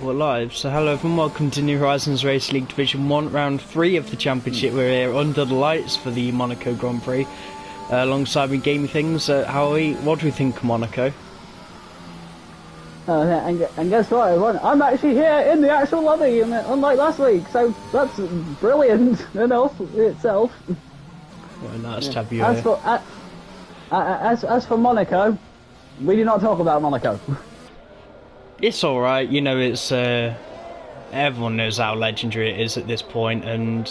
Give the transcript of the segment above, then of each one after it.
We're live, so hello everyone, welcome to New Horizons Race League Division 1, round 3 of the championship. We're here under the lights for the Monaco Grand Prix, alongside me Gaming Things. Howie, what do we think of Monaco? And guess what, everyone? I'm actually here in the actual lobby, unlike last week, so that's brilliant enough in itself. Well, nice to have you as here. As for Monaco, we do not talk about Monaco. It's alright, you know, it's everyone knows how legendary it is at this point, and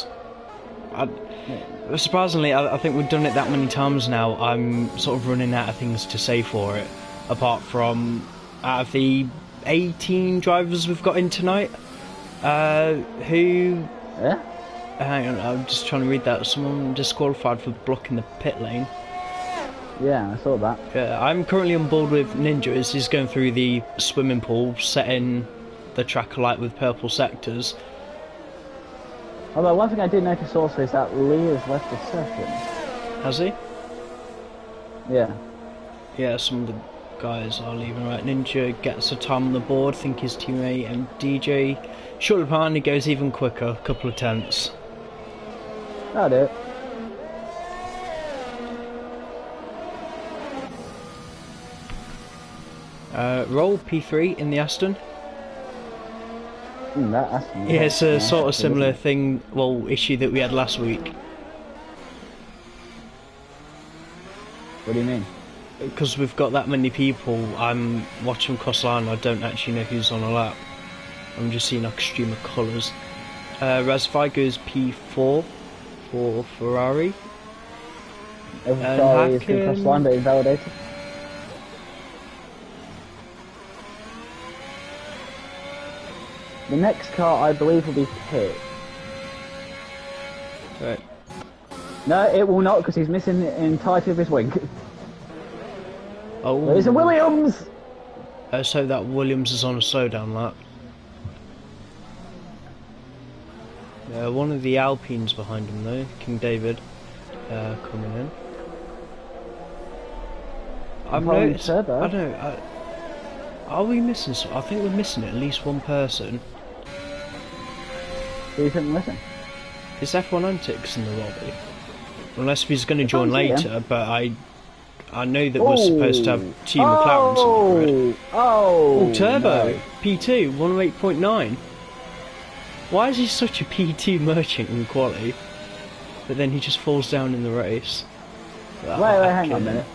surprisingly, I think we've done it that many times now, I'm sort of running out of things to say for it, apart from out of the 18 drivers we've got in tonight, who... Yeah? Hang on, I'm just trying to read that. Someone disqualified for blocking the pit lane. Yeah, I saw that. Yeah, I'm currently on board with Ninja as he's going through the swimming pool, setting the track alight with purple sectors. Although one thing I did notice also is that Lee has left the session. Has he? Yeah. Yeah, some of the guys are leaving. Right, Ninja gets a time on the board, I think his teammate and DJ. Shortly behind, he goes even quicker, a couple of tenths. That'll do it. Roll P3 in the Aston. That Aston. Yeah, it's a sort of similar thing, well, issue that we had last week. What do you mean? Because we've got that many people, I'm watching cross line, I don't actually know who's on a lap. I'm just seeing like a stream of colours. Razvi goes P4 for Ferrari. Ferrari is the cross line but invalidated. The next car, I believe, will be Pitt. Right. No, it will not, because he's missing the entirety of his wing. Oh. There's a Williams! So that Williams is on a slowdown lap. One of the Alpines behind him though, King David, coming in. I've noticed, I don't know, are we missing I think we're missing at least one person. Do you think we're missing? Is F1 Antics in the lobby? Unless he's going to join later, but I know that we're supposed to have two McLarens on the grid. Oh, Turbo, no. P2, 108.9. Why is he such a P2 merchant in quality, but then he just falls down in the race? Wait, hang on a minute.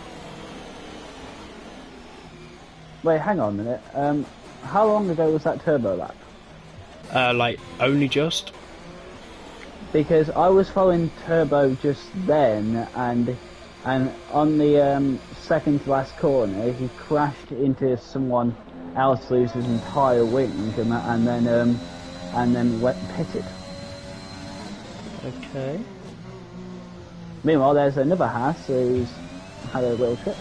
Wait, hang on a minute. How long ago was that turbo lap? Like, only just? Because I was following Turbo just then, and on the second to last corner, he crashed into someone else, lose his entire wing, and then went pitted. Okay. Meanwhile, there's another Haas who's had a little trip.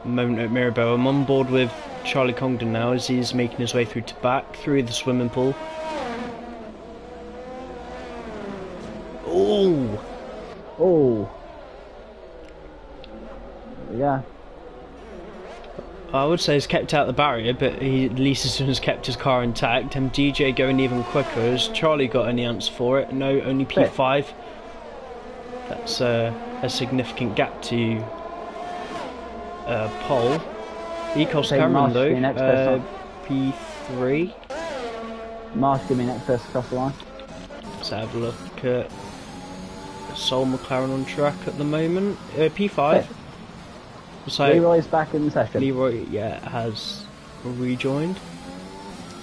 Moment at Mirabeau. I'm on board with Charlie Congdon now as he's making his way through to back through the swimming pool. Oh! Oh! Yeah. I would say he's kept out the barrier, but he at least has kept his car intact. And DJ going even quicker. Has Charlie got any answer for it? No, only P5. That's a significant gap to pole. Ecos Cameron though, P3. Marsh give me next first across the line. Let's have a look at Sol McLaren on track at the moment. P5. So Leroy's back in the session. Leroy, yeah, has rejoined.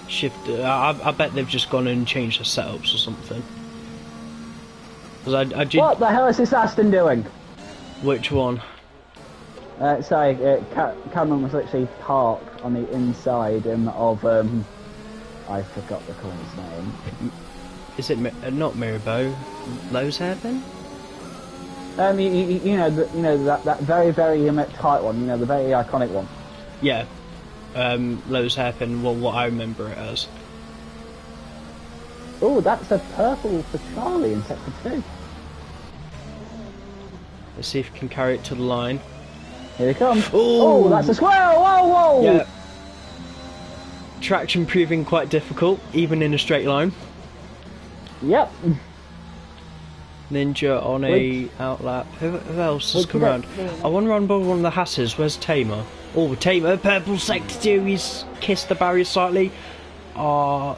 I bet they've just gone and changed the setups or something. I did... What the hell is this Aston doing? Which one? Sorry, Cameron was literally parked on the inside of, I forgot the corner's name. Is it not Mirabeau? Lowe's Hairpin? You know that very tight one. You know, the very iconic one. Yeah, Lowe's Hairpin. Well, what I remember it as. Oh, that's a purple for Charlie in sector 2. Let's see if we can carry it to the line. Here he comes. Oh, that's a square! Whoa, whoa! Yeah. traction proving quite difficult, even in a straight line. Yep. Ninja on a outlap. Who else has come around? I want to run by one of the Hasses. Where's Tamer? Oh, Tamer, purple sector 2. He's kissed the barrier slightly. Oh,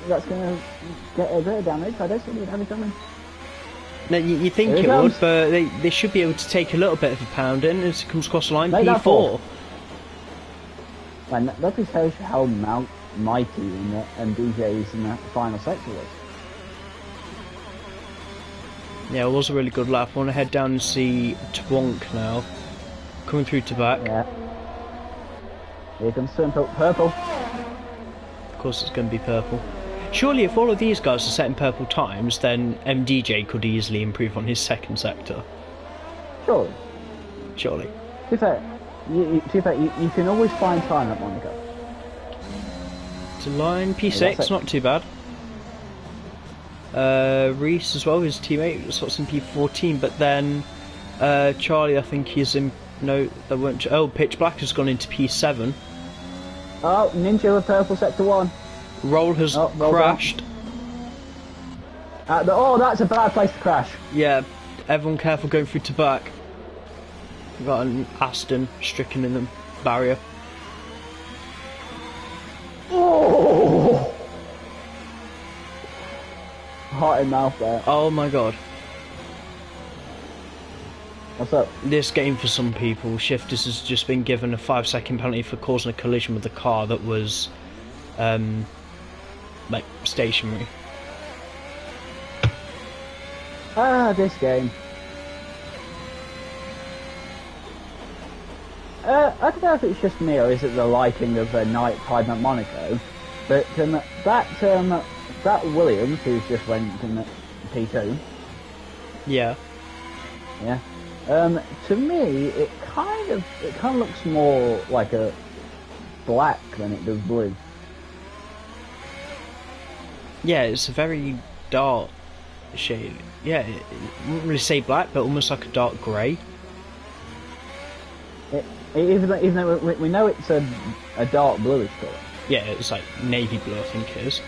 that's going to get a bit of damage. I don't see any damage on him. No, you think it would, but they should be able to take a little bit of a pounding as it comes across the line. Make P4. Man, that just shows you how mighty and DJ's in the final sector was. Yeah, it was a really good lap. I want to head down and see Twonk now. Coming through to back. Yeah. Here comes purple. Of course it's going to be purple. Surely if all of these guys are setting purple times, then MDJ could easily improve on his second sector. Surely. Surely. To be fair, you can always find time at Monaco. To line P6, yeah, not too bad. Reese as well, his teammate, slots in P14, but then Charlie, I think he's in. No, they weren't. Oh, Pitch Black has gone into P7. Oh, Ninja with purple sector 1. Roll has crashed. Oh, that's a bad place to crash. Yeah, everyone careful going through to back. We've got an Aston stricken in the barrier. Oh! Heart in mouth there. Oh my god. What's up? This game for some people, Shifters has just been given a 5-second penalty for causing a collision with a car that was like stationary. This game. I don't know if it's just me or is it the lighting of the night time at Monaco, but that Williams who's just went in P2. Yeah. Yeah. To me, it kind of looks more like a black than it does blue. Yeah, it's a very dark shade. Yeah, I wouldn't really say black, but almost like a dark grey. Even though we know it's a dark bluish colour. Yeah, it's like navy blue, I think it is.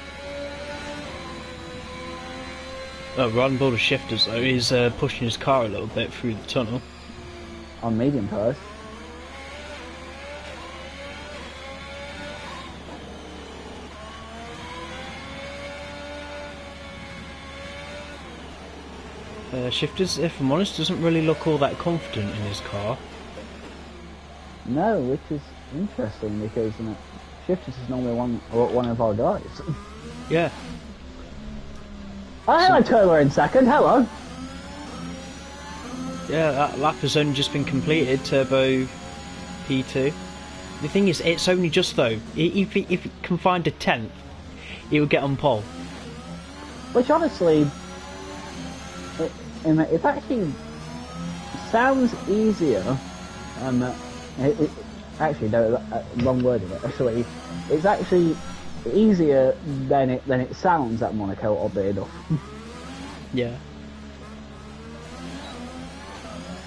Oh, riding board of Shifters though, he's pushing his car a little bit through the tunnel. On medium tyres. Shifters, if I'm honest, doesn't really look all that confident in his car. No, which is interesting because Shifters is normally one of our guys. Yeah. Oh, hello, Turbo in second. Hello. Yeah, that lap has only just been completed. Turbo P2. The thing is, it's only just though. If he can find a 10th, he will get on pole. Which honestly, it actually sounds easier. Actually, no, wrong word in it. Actually, it's actually easier than it sounds at Monaco, oddly enough. Yeah.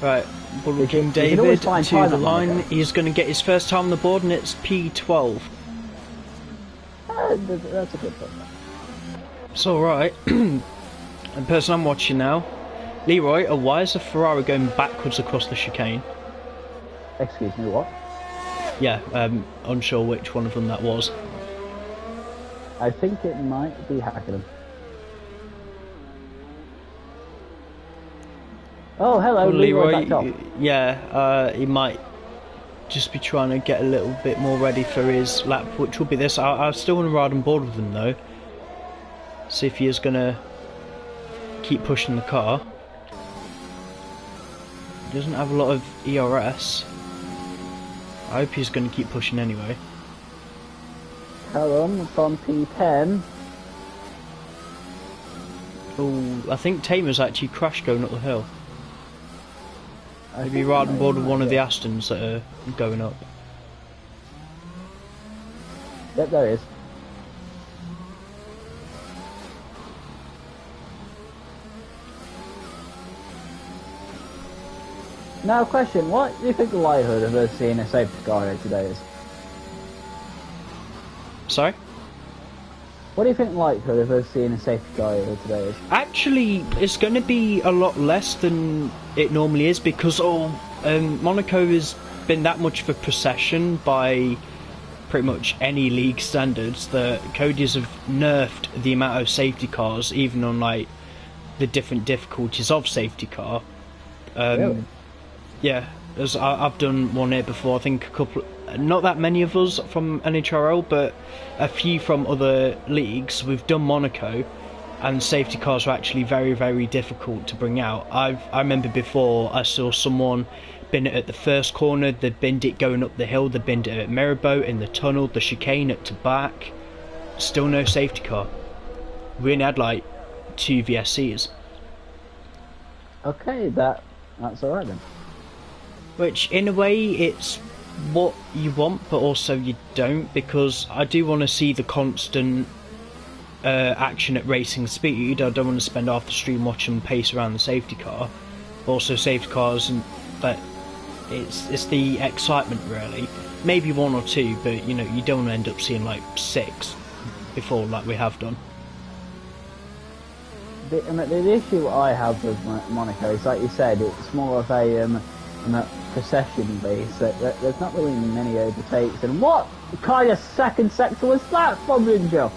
Right, Bullet King David to the line. He's going to get his first time on the board, and it's P12. That's a good thing. It's alright. The person I'm watching now, Leroy, why is a Ferrari going backwards across the chicane? Excuse me, what? Yeah, unsure which one of them that was. I think it might be Hackney. Oh, hello, Leroy. Yeah, he might just be trying to get a little bit more ready for his lap, which will be this. I still want to ride on board with him though. See if he is going to keep pushing the car. He doesn't have a lot of ERS. I hope he's going to keep pushing anyway. Callum from P10. Oh, I think Tamer's actually crashed going up the hill. Maybe ride on board with one of the Astons that are going up. Yep, there is. Now, question: what do you think the likelihood of us seeing a safety car here today is? Sorry? What do you think likelihood of us seeing a safety car here today is? Actually, it's going to be a lot less than it normally is because Monaco has been that much of a procession by pretty much any league standards that Cody's have nerfed the amount of safety cars, even on like the different difficulties of safety car. Really? Yeah, as I've done one here before. I think a couple, not that many of us from Nhrl, but a few from other leagues. We've done Monaco, and safety cars are actually very, very difficult to bring out. I remember before I saw someone bin it at the first corner, they binned it going up the hill, they binned it at Mirabeau, in the tunnel, the chicane at to back. Still no safety car. We only had like 2 VSCs. Okay, that's alright then. Which, in a way, it's what you want, but also you don't, because I do want to see the constant action at racing speed. I don't want to spend half the stream watching pace around the safety car. Also, safety cars, but it's the excitement, really. Maybe 1 or 2, but, you know, you don't want to end up seeing, like, 6 before, like we have done. The issue I have with Monaco is, like you said, it's more of a procession base. There's not really many overtakes. And what kind of second sector was that from Nhrl?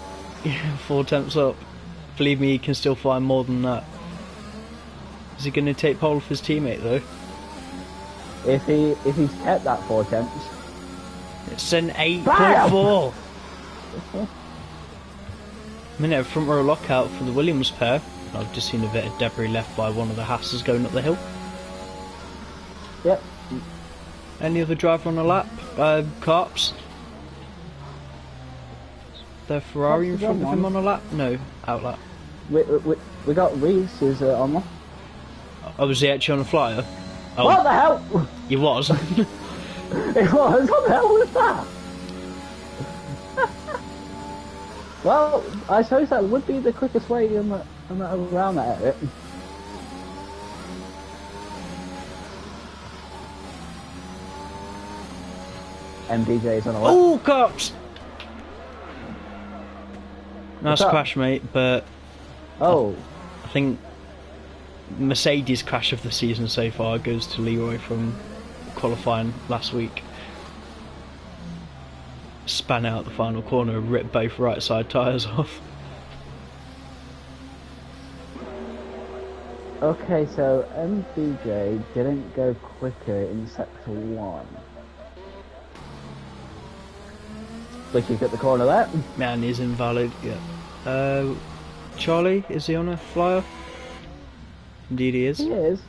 Yeah, 4 tenths up. Believe me, he can still find more than that. Is he going to take pole off his teammate though? If he's kept that 4 tenths, it's an 8.4. Minute of front row lockout for the Williams pair. I've just seen a bit of debris left by one of the Hasses going up the hill. Yep. Any other driver on a lap? Carps? The Ferrari in front of him on a lap? No, out lap. We got Reese is on one. Oh, was he actually on a flyer? Oh, What the hell? he was. It was. What the hell was that? Well, I suppose that would be the quickest way around that area. MDJ's on a lap. Oh, cops! Nice crash, mate, but Oh. I think Mercedes' crash of the season so far goes to Leroy from qualifying last week. Span out the final corner and ripped both right side tyres off. Okay, so MDJ didn't go quicker in sector 1. Which he's at the corner there. Man, he's invalid, yeah. Charlie, is he on a flyer? Indeed he is. He is.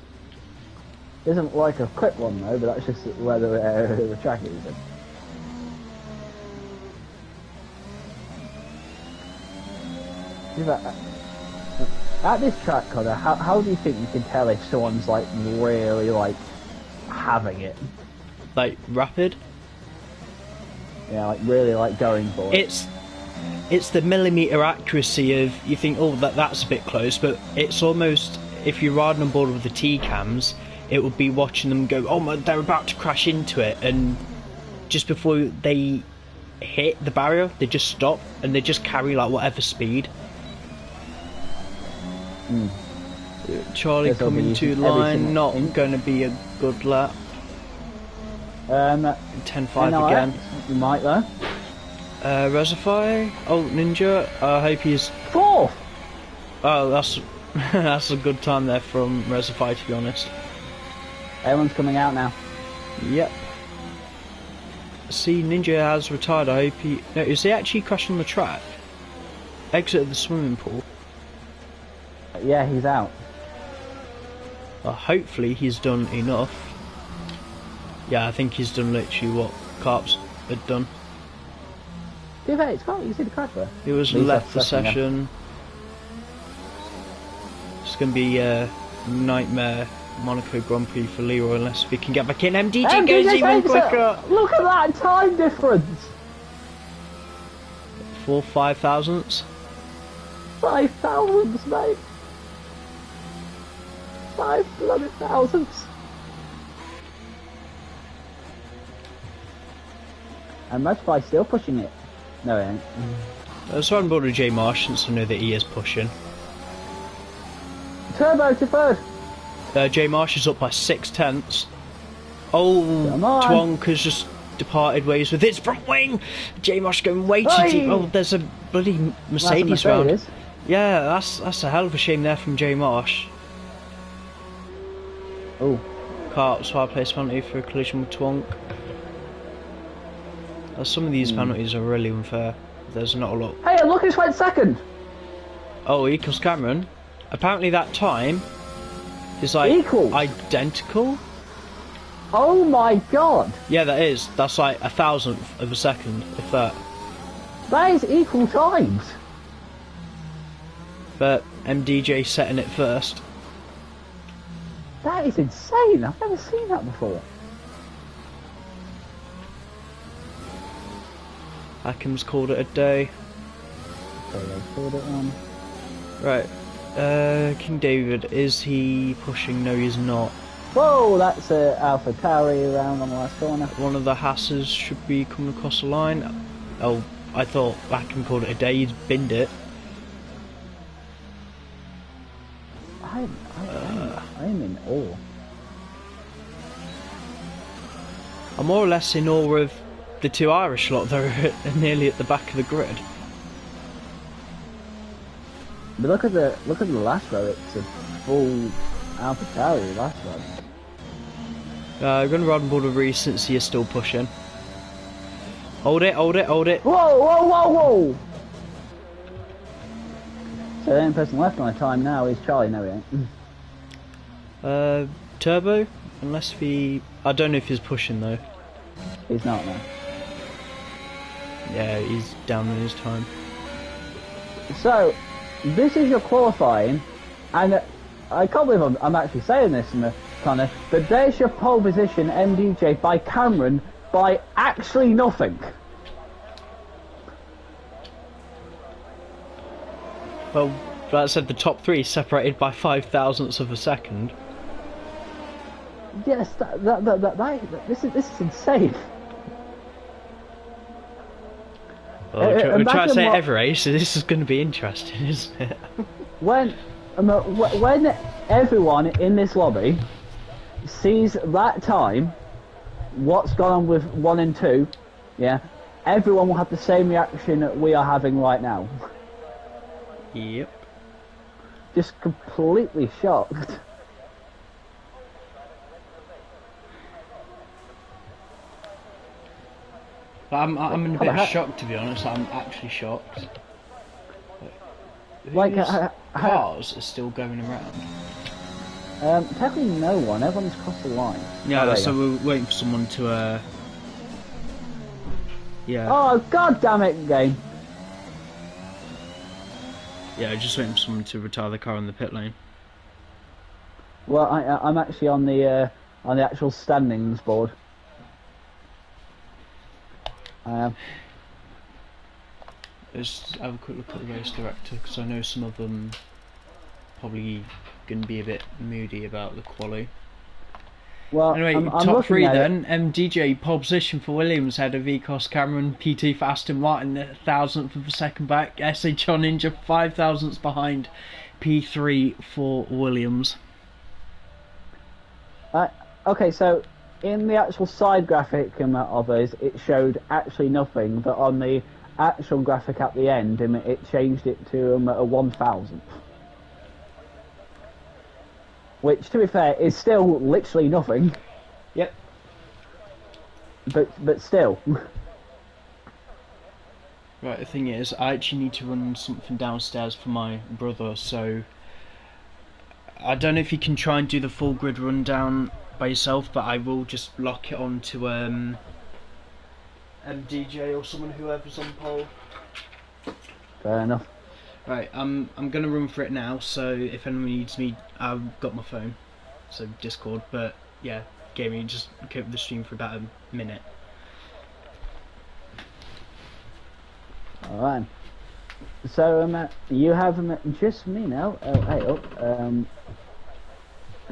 Isn't like a quick one though, but that's just where the track is in. At this track, Connor, how do you think you can tell if someone's like really like having it? Like rapid? Yeah, like really like going for it. It's the millimetre accuracy of, you think, oh, that's a bit close, but it's almost, if you're riding on board with the T-cams, it would be watching them go, oh my, they're about to crash into it, and just before they hit the barrier, they just stop, and they just carry like whatever speed. Charlie coming to line, not going to be a good lap. 10.5 again. You might though. Resify? Oh, Ninja, I hope he's... 4th! Oh, that's that's a good time there from Resify, to be honest. Everyone's coming out now. Yep. See, Ninja has retired, I hope he... No, is he actually crashing on the track? Exited the swimming pool. Yeah, he's out. Hopefully he's done enough. Yeah, I think he's done literally what Carps had done. It's got, you see the crash there? He was left the session. It's going to be a nightmare Monaco Grand Prix for Leroy unless we can get back in. MDG goes even quicker. Look at that time difference. 5 thousandths. 5 thousandths, mate. 5 bloody thousandths. And Redfly still pushing it. No, he ain't. So I'm on board with J Marsh since I know that he is pushing. Turbo to third. J Marsh is up by 6/10. Oh, Come on. Twonk has just departed ways with its front wing. J Marsh going way too deep. Oh, there's a bloody Mercedes round. Yeah, that's a hell of a shame there from J Marsh. Oh. Cart swap place penalty for a collision with Twonk. Some of these penalties are really unfair. There's not a lot. Hey, look, it's went second. Oh, equals Cameron. Apparently that time is like equals. Identical. Oh my god. Yeah, that is. That's like 1,000th of a second, if that. That is equal times. But MDJ setting it first. That is insane. I've never seen that before. Hackham's called it a day. So they called it on. Right. King David, is he pushing? No, he's not. Whoa, that's Alpha Tauri around on the last corner. One of the Hasses should be coming across the line. Oh, I thought Hackham called it a day. He's binned it. I'm in awe. I'm more or less in awe of the two Irish lot that are nearly at the back of the grid. But look at the last row. It's a full Alpha Tauri last row. I'm going to ride on board with Reese since he is still pushing. Hold it, hold it, hold it. Whoa, whoa, whoa, whoa! So the only person left on the time now is Charlie. No, he ain't. Turbo, unless I don't know if he's pushing though. He's not now. Yeah, he's down in his time. So, this is your qualifying, and I can't believe I'm actually saying this, Connor, but there's your pole position, MDJ, by Cameron, by actually nothing. Well, that said, the top three separated by 5,000ths of a second. Yes, this is insane. Well, we're trying to say it every race, so this is going to be interesting, isn't it? When everyone in this lobby sees that time, what's gone on with 1 and 2, yeah, everyone will have the same reaction that we are having right now. Yep. Just completely shocked. I'm in a bit of shock, to be honest. I'm actually shocked. Like, cars are still going around. Technically no one. Everyone's crossed the line. Yeah, so we're waiting for someone to, yeah. Oh, god damn it, game. Yeah, just waiting for someone to retire the car in the pit lane. Well, I'm actually on the actual standings board. I am. Let's have a quick look at the race director, because I know some of them probably going to be a bit moody about the quali. Well, anyway, I'm top three then. it. DJ, pole position for Williams, head of Ecos Cameron, PT for Aston Martin, 1,000th of a second back, SA John Ninja, 5,000ths behind, P3 for Williams. Okay, so in the actual side graphic of us, it showed actually nothing, but on the actual graphic at the end, it changed it to a 1,000th. Which, to be fair, is still literally nothing. Yep. But still. Right, the thing is, I actually need to run something downstairs for my brother, so I don't know if you can try and do the full grid rundown by yourself, but I will just lock it on to MDJ or someone, whoever's on pole. Fair enough. Right, I'm gonna run for it now, so if anyone needs me, I've got my phone, so Discord, but yeah, gaming, just keep the stream for about a minute. Alright. So, you have just me now. Oh, hey,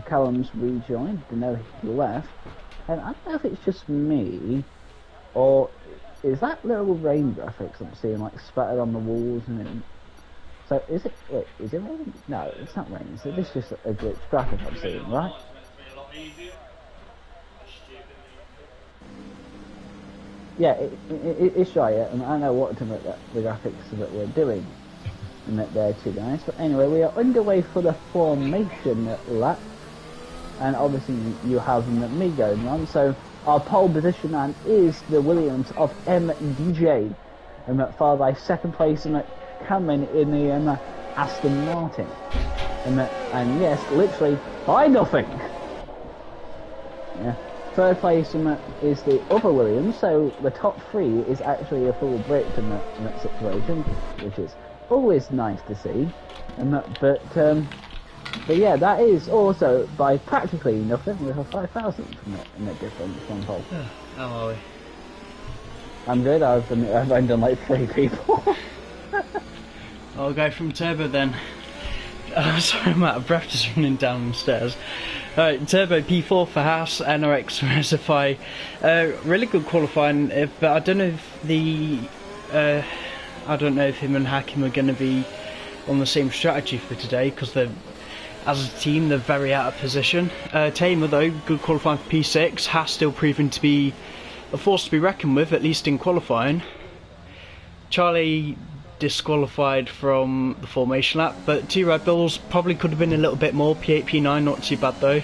Callum's rejoined, no, he left. And I don't know if it's just me, or is that little rain graphics I'm seeing like spattered on the walls and then... So is it? Wait, is it raining? No, it's not raining. So this is just a glitch graphic I'm seeing, right? Yeah, it's right. Yeah, and I know what to make the graphics that we're doing and that they're too nice. But anyway, we are underway for the formation lap, and obviously you have me going on. So our pole position man is the Williams of MDJ, and followed by second place in Cameron in the Aston Martin, and yes, literally by nothing. Yeah. Third place is the other Williams, so the top three is actually a full Brit in that situation, which is always nice to see. But yeah, that is also by practically nothing with a 5,000 in that difference from pole. How are we? I'm good. I've only done like 3 people. I'll go from Turbo then. Sorry, I'm out of breath just running down the stairs. Alright, Turbo P4 for Haas, NRX for SFI. Really good qualifying, but I don't know if him and Hakim are going to be on the same strategy for today, because as a team they're very out of position. Tamer though, good qualifying for P6. Haas still proving to be a force to be reckoned with, at least in qualifying. Charlie disqualified from the formation lap, but 2 Red Bulls probably could have been a little bit more. P8, P9, not too bad though.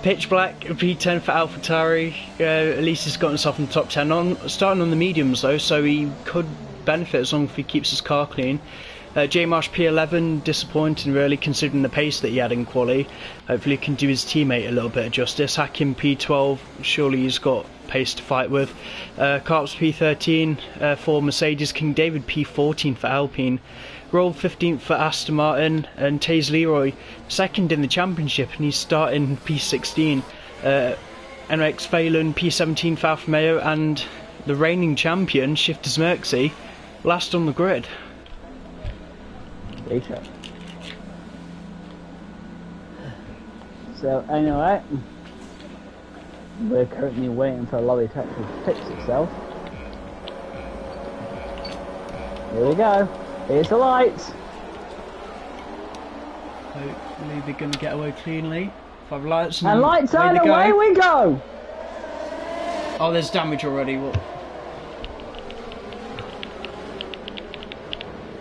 Pitch Black, P10 for AlphaTauri. At least he's got himself in the top 10 starting on the mediums though, so he could benefit as long as he keeps his car clean. J Marsh P11, disappointing really considering the pace that he had in quali. Hopefully he can do his teammate a little bit of justice. Hakim P12, surely he's got pace to fight with. Carps P13 for Mercedes, King David P14 for Alpine, Roll 15th for Aston Martin, and Taze Leroy second in the championship, and he's starting P16. NRX Phelan P17 for Alfa Romeo, and the reigning champion Shifters Merxy last on the grid. So anyway, we're currently waiting for Logitech to fix itself. Here we go. Here's the lights. Hopefully they're going to get away cleanly. 5 lights and lights on, away we go. Oh, there's damage already. What?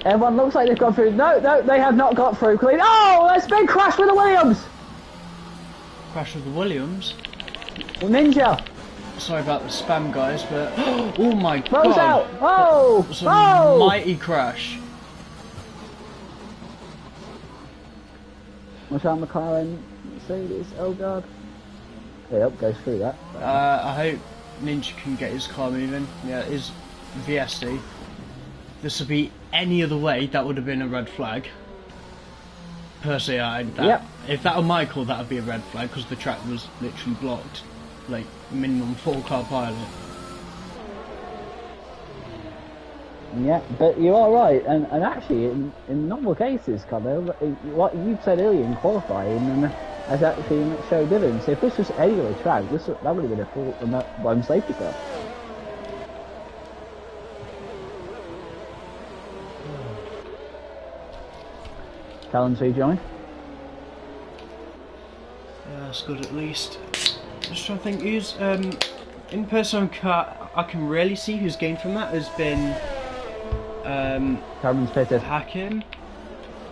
Everyone looks like they've gone through. No, they have not got through clean. Oh, there's been crash with the Williams. Crash with the Williams? Ninja. Sorry about the spam, guys, but oh my god! Rose out! Oh! That's a mighty crash. Watch out, McLaren. Mercedes. Oh god. Yep, goes through that. I hope Ninja can get his car moving. Yeah, it is VSD. This would be any other way, that would have been a red flag. Personally, if that were my call, that would be a red flag, because the track was literally blocked. Like, minimum 4-car pilot. Yeah, but you are right, and actually, in normal cases, Connor, what you said earlier in qualifying, has actually showed dividends. If this was any other track, that would have been a full one safety car. Callum's rejoined. Yeah, that's good at least. Just trying to think who's in person car. I can really see who's gained from that has been Cameron's pitted. Hakim,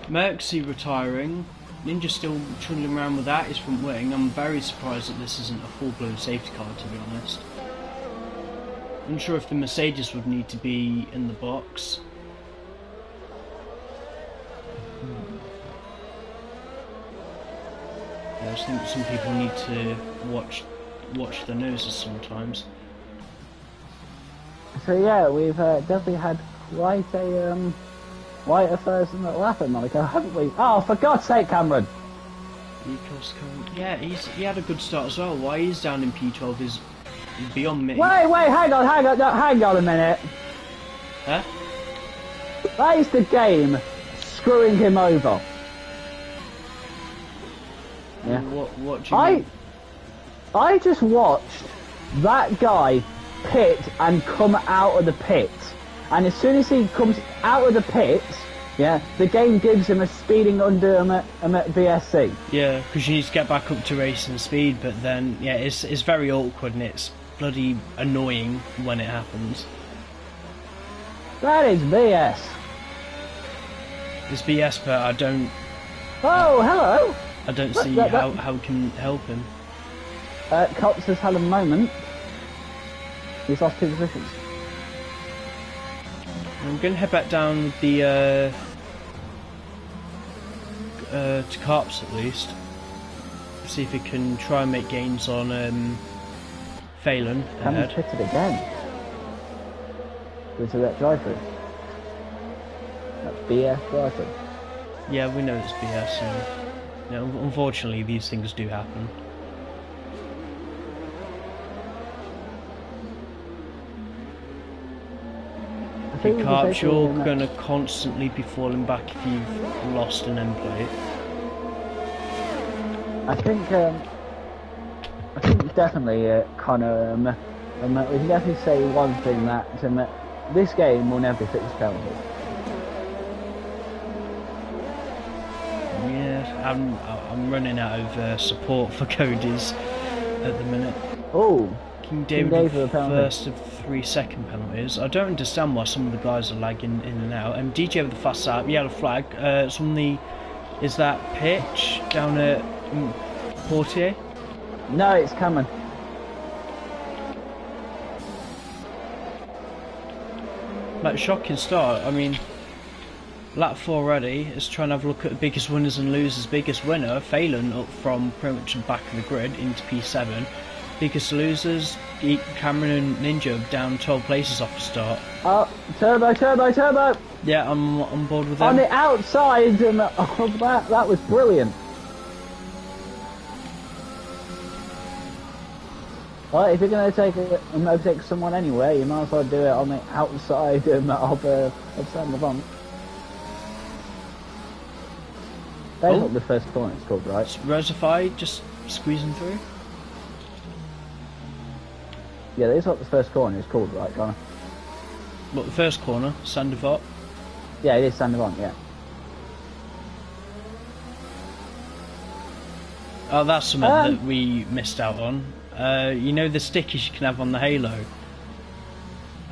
Merxy retiring, Ninja still trundling around with that, his front wing. I'm very surprised that this isn't a full-blown safety car, to be honest. Unsure if the Mercedes would need to be in the box. I just think some people need to watch their noses sometimes. So yeah, we've definitely had quite a first lap at Monaco, haven't we? Oh, for God's sake, Cameron! Yeah, he had a good start as well. Why he's down in P12 is beyond me. Wait, hang on a minute. Huh? That is the game screwing him over. Yeah. What do you mean? I just watched that guy pit and come out of the pit. And as soon as he comes out of the pit, yeah, the game gives him a speeding under him at VSC. Yeah, because you need to get back up to racing speed, but then, yeah, it's very awkward and it's bloody annoying when it happens. That is BS. It's BS, but I don't... Oh, hello! I don't see how it can help him. Cops has had a moment. He's lost 2 positions. I'm going to head back down with the... to Carps at least. See if we can try and make gains on Phelan ahead. Hit it again. Into that drive-through. That's BS drive-through. Yeah, we know it's BS. And, you know, unfortunately, these things do happen. Carps, you're going to constantly be falling back if you've lost an end plate. I think definitely, Connor, we can definitely say one thing, that this game will never fix penalties. Yeah, I'm running out of support for Cody's at the minute. Oh, King David with the first of 3 second penalties. I don't understand why some of the guys are lagging in and out. DJ with the fast start, yellow flag. It's on the... Is that pitch down at Portier? No, it's coming. Like, shocking start. I mean, lap 4 already is trying to have a look at the biggest winners and losers. Biggest winner, Phelan, up from pretty much the back of the grid into P7. Biggest losers, Cameron and Ninja down 12 places off the start. Oh, turbo! Yeah, I'm on board with them. On the outside of that was brilliant. Well, if you're going to overtake someone anyway, you might as well do it on the outside of Saint Laurent. That's what the first corner is called, right? Rosify just squeezing through. Yeah, that is what the first corner is called, right, Connor? What, the first corner? Sandevot? Yeah, it is Sandevot, yeah. Oh, that's something that we missed out on. You know the stickers you can have on the Halo?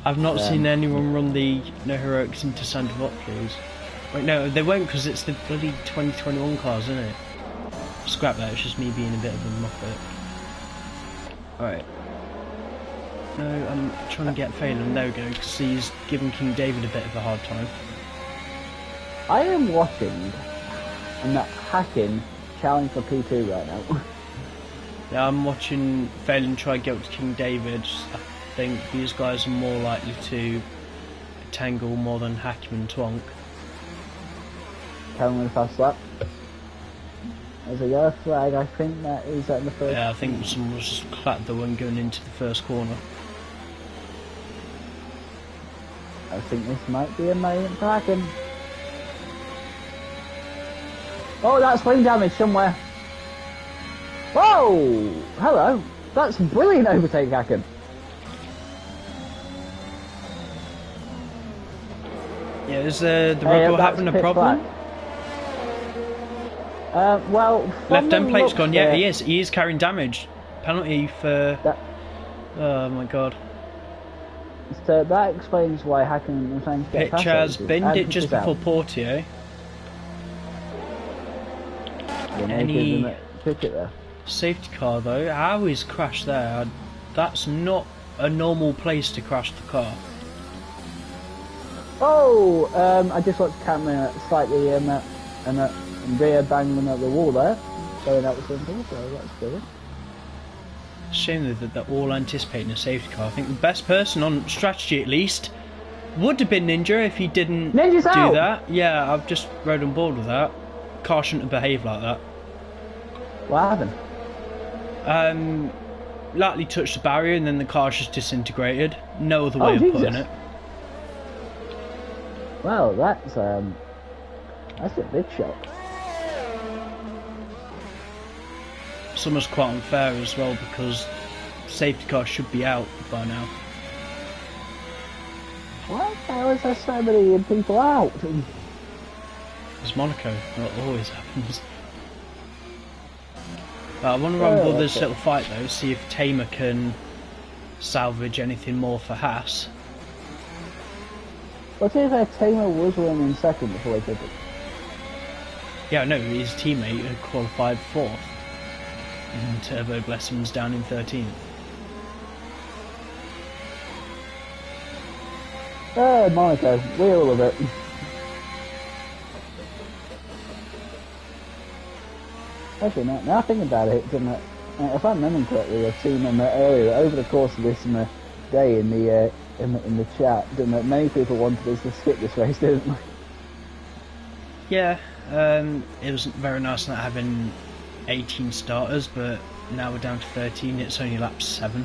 I've not seen anyone run the No Heroics into Sandevot, please. Wait, no, they won't, because it's the bloody 2021 cars, isn't it? Scrap that, it's just me being a bit of a muppet. Alright. No, I'm trying to get Phelan. There we go, because he's giving King David a bit of a hard time. I am watching and hacking challenge for P2 right now. Yeah, I'm watching Phelan try to get up to King David. I think these guys are more likely to tangle more than Hakim and Twonk. Cameron with a fast lap. There's a yellow flag, I think that is at the first. Yeah, I think someone was just clapped the one going into the first corner. I think this might be a moment for Hakim. Oh, that's wing damage somewhere. Whoa! Hello. That's brilliant overtake, Hakim. Yeah, is the Red Bull having a problem? Well, left end plate's gone. Yeah, he is. He is carrying damage. Penalty for. Oh my god. So that explains why Hakim was trying to get Pitch has binned it just before Portier. Any there. Safety car though? How is crashed there? That's not a normal place to crash the car. Oh, I just watched Cameron slightly rear banging at the wall there. So that was simple, so that's good. Shame that they're all anticipating a safety car. I think the best person on strategy, at least, would have been Ninja if he didn't do that. Yeah, I've just rode on board with that. Car shouldn't have behaved like that. What happened? Lightly touched the barrier and then the car just disintegrated. No other way of putting it. Well, that's a big shock. It's almost quite unfair as well because safety car should be out by now. Why the hell is there so many people out? It's Monaco, that always happens. I want to run this little fight though, see if Tamer can salvage anything more for Haas. What if Tamer was running second before he did it? Yeah, no, his teammate had qualified 4th, and Turbo Blessing was down in 13th. Monaco, we all love it. Actually, now I think about it, if I remember correctly, I've seen earlier over the course of this day in the chat that many people wanted us to skip this race, didn't they? Yeah, it was very nice not having 18 starters, but now we're down to 13. It's only lap 7.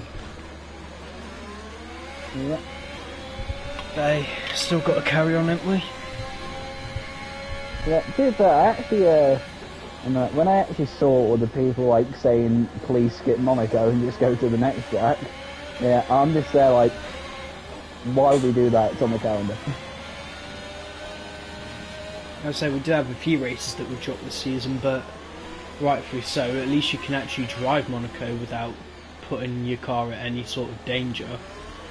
Yeah. They still got to carry on, haven't we? Yeah, dude, but I actually. When I actually saw all the people like saying please skip Monaco and just go to the next track, yeah, I'm just there like, why would we do that? It's on the calendar. I'd say we do have a few races that we dropped this season, but rightfully so. At least you can actually drive Monaco without putting your car at any sort of danger.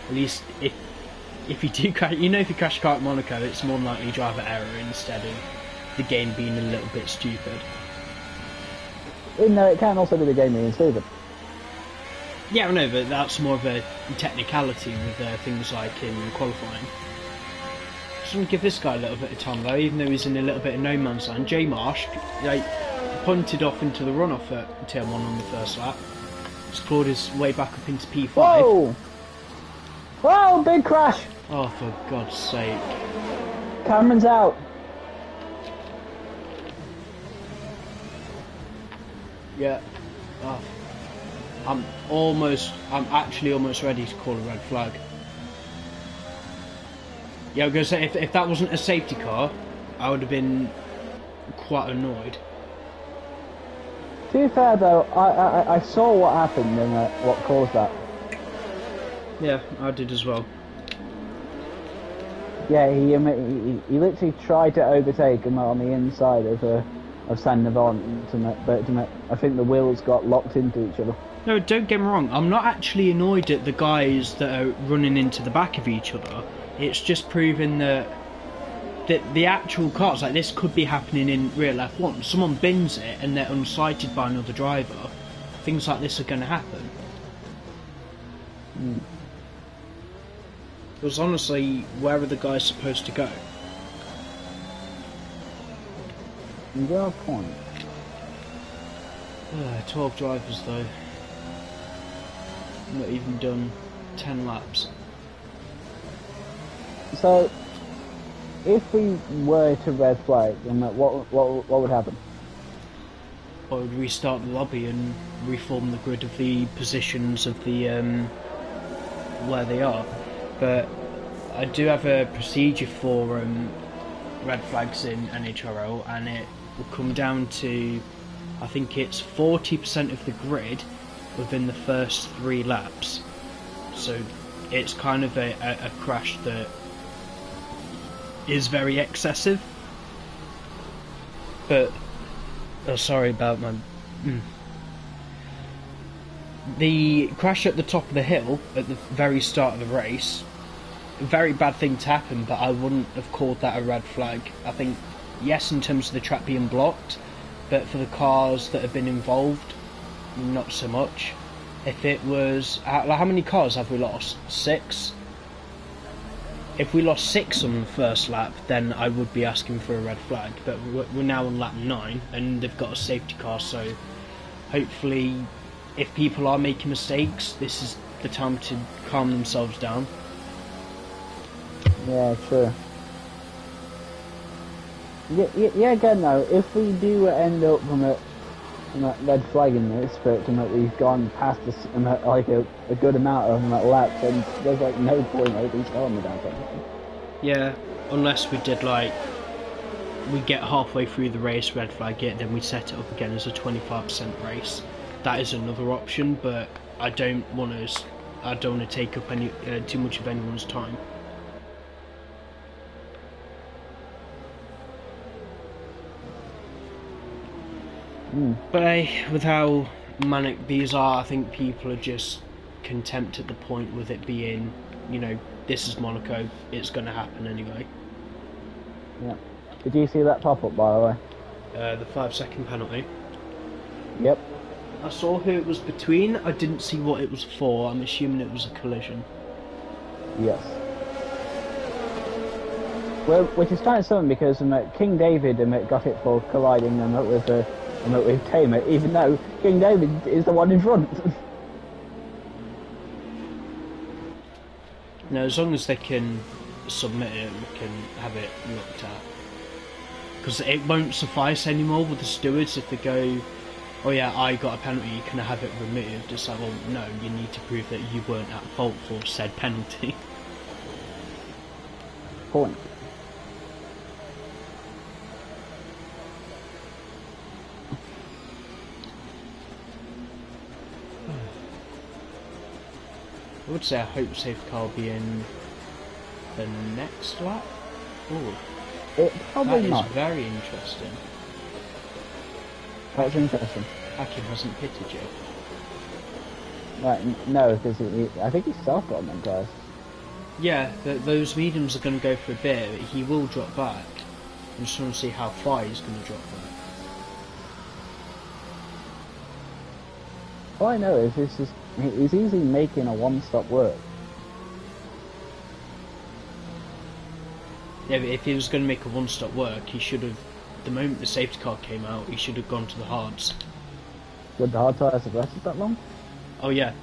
At least if you do crash, if you crash a car at Monaco, it's more than likely driver error instead of the game being a little bit stupid. Even though it can also be the game being stupid. Yeah, I know, but that's more of a technicality with things like in qualifying. Just want to give this guy a little bit of time though, even though he's in a little bit of no man's land. J Marsh, like, punted off into the runoff at turn 1 on the first lap. He's clawed his way back up into P5. Whoa! Whoa, big crash! Oh, for God's sake. Cameron's out. Yeah. Oh. I'm actually almost ready to call a red flag. Yeah, I was going to say, if that wasn't a safety car, I would have been quite annoyed. To be fair though, I saw what happened and what caused that. Yeah, I did as well. Yeah, he literally tried to overtake him on the inside of San Navon, but I think the wheels got locked into each other. No, don't get me wrong, I'm not actually annoyed at the guys that are running into the back of each other. It's just proving that the actual cars, like this, could be happening in real F1. Someone bins it and they're unsighted by another driver. Things like this are going to happen. Because honestly, where are the guys supposed to go? You got a point. 12 drivers though. Not even done 10 laps. So, if we were to red flag, then what would happen? I would restart the lobby and reform the grid of the positions of the where they are. But I do have a procedure for red flags in Nhrl, and it will come down to, I think it's 40% of the grid within the first 3 laps. So it's kind of a crash that is very excessive. But sorry about my the crash at the top of the hill at the very start of the race, a very bad thing to happen, but I wouldn't have called that a red flag. I think yes, in terms of the track being blocked, but for the cars that have been involved, not so much. If it was, how many cars have we lost? 6? If we lost 6 on the first lap, then I would be asking for a red flag. But we're now on lap 9, and they've got a safety car, so hopefully, if people are making mistakes, this is the time to calm themselves down. Yeah, true. Yeah, again though, if we do end up from a red flag in this, but we've gone past like a good amount of laps, and there's like no point at least on the downside. Yeah, unless we did like, we get halfway through the race, red flag it, then we set it up again as a 25% race. That is another option, but I don't want to take up any too much of anyone's time. But with how manic these are, I think people are just content at the point with it being, you know, this is Monaco, it's going to happen anyway. Yeah. Did you see that pop-up, by the way? The 5-second penalty. Yep. I saw who it was between, I didn't see what it was for, I'm assuming it was a collision. Yes. Well, which is kind of something because King David got it for colliding with Tamer, even though King David is the one in front. No, as long as they can submit it, we can have it looked at. Because it won't suffice anymore with the stewards if they go, oh yeah, I got a penalty, can I have it removed? It's like, well, no, you need to prove that you weren't at fault for said penalty. Point. I would say I hope safety car will be in the next lap. Oh, It probably that not. is very interesting. That's interesting. Hakim hasn't pitted yet. Right, no, because I think he's self-got them guys. Yeah, those mediums are going to go for a bit, but he will drop back. I'm just trying to see how far he's going to drop back. All I know is he's easily making a one-stop work. Yeah, but if he was going to make a one-stop work, he should have, the moment the safety car came out, he should have gone to the hards. Would the hard tyres have lasted that long? Oh yeah,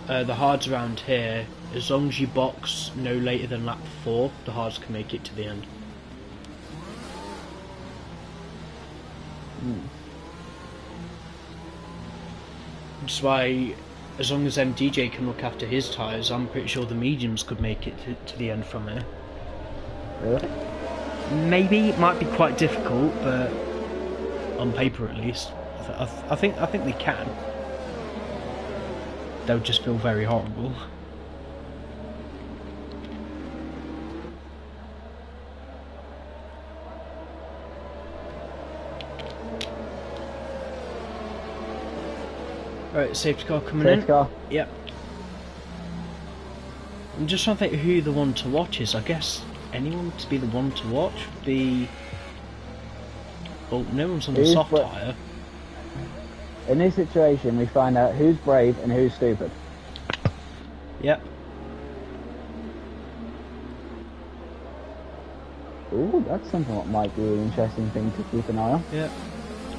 the hards around here, as long as you box no later than lap 4, the hards can make it to the end. That's why, as long as MDJ can look after his tyres, I'm pretty sure the mediums could make it to the end from here. Really? Maybe it might be quite difficult, but on paper at least, I think they can. They'll just feel very horrible. Right, safety car coming in. Safety car. Yep. I'm just trying to think who the one to watch is. I guess anyone to be the one to watch would be... Well, no one's on the soft tyre. In this situation, we find out who's brave and who's stupid. Yep. Ooh, that's something that might be an interesting thing to keep an eye on. Yep.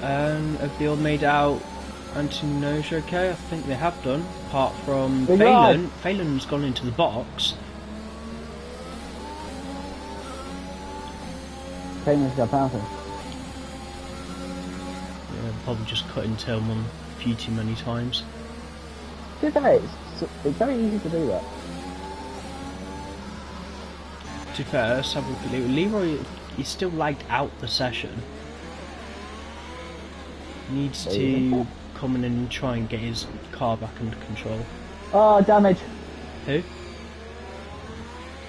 Have they all made out Nhrl okay? I think they have done, apart from Phelan. Phelan's gone into the box. Phelan's got penalty. Yeah, probably just cutting Tillman a few too many times. To be fair, it's very easy to do that. To be fair, let's have a look at Leroy. Leroy, he's still lagged out the session. Needs to come in and try and get his car back under control. Oh, damage. Who?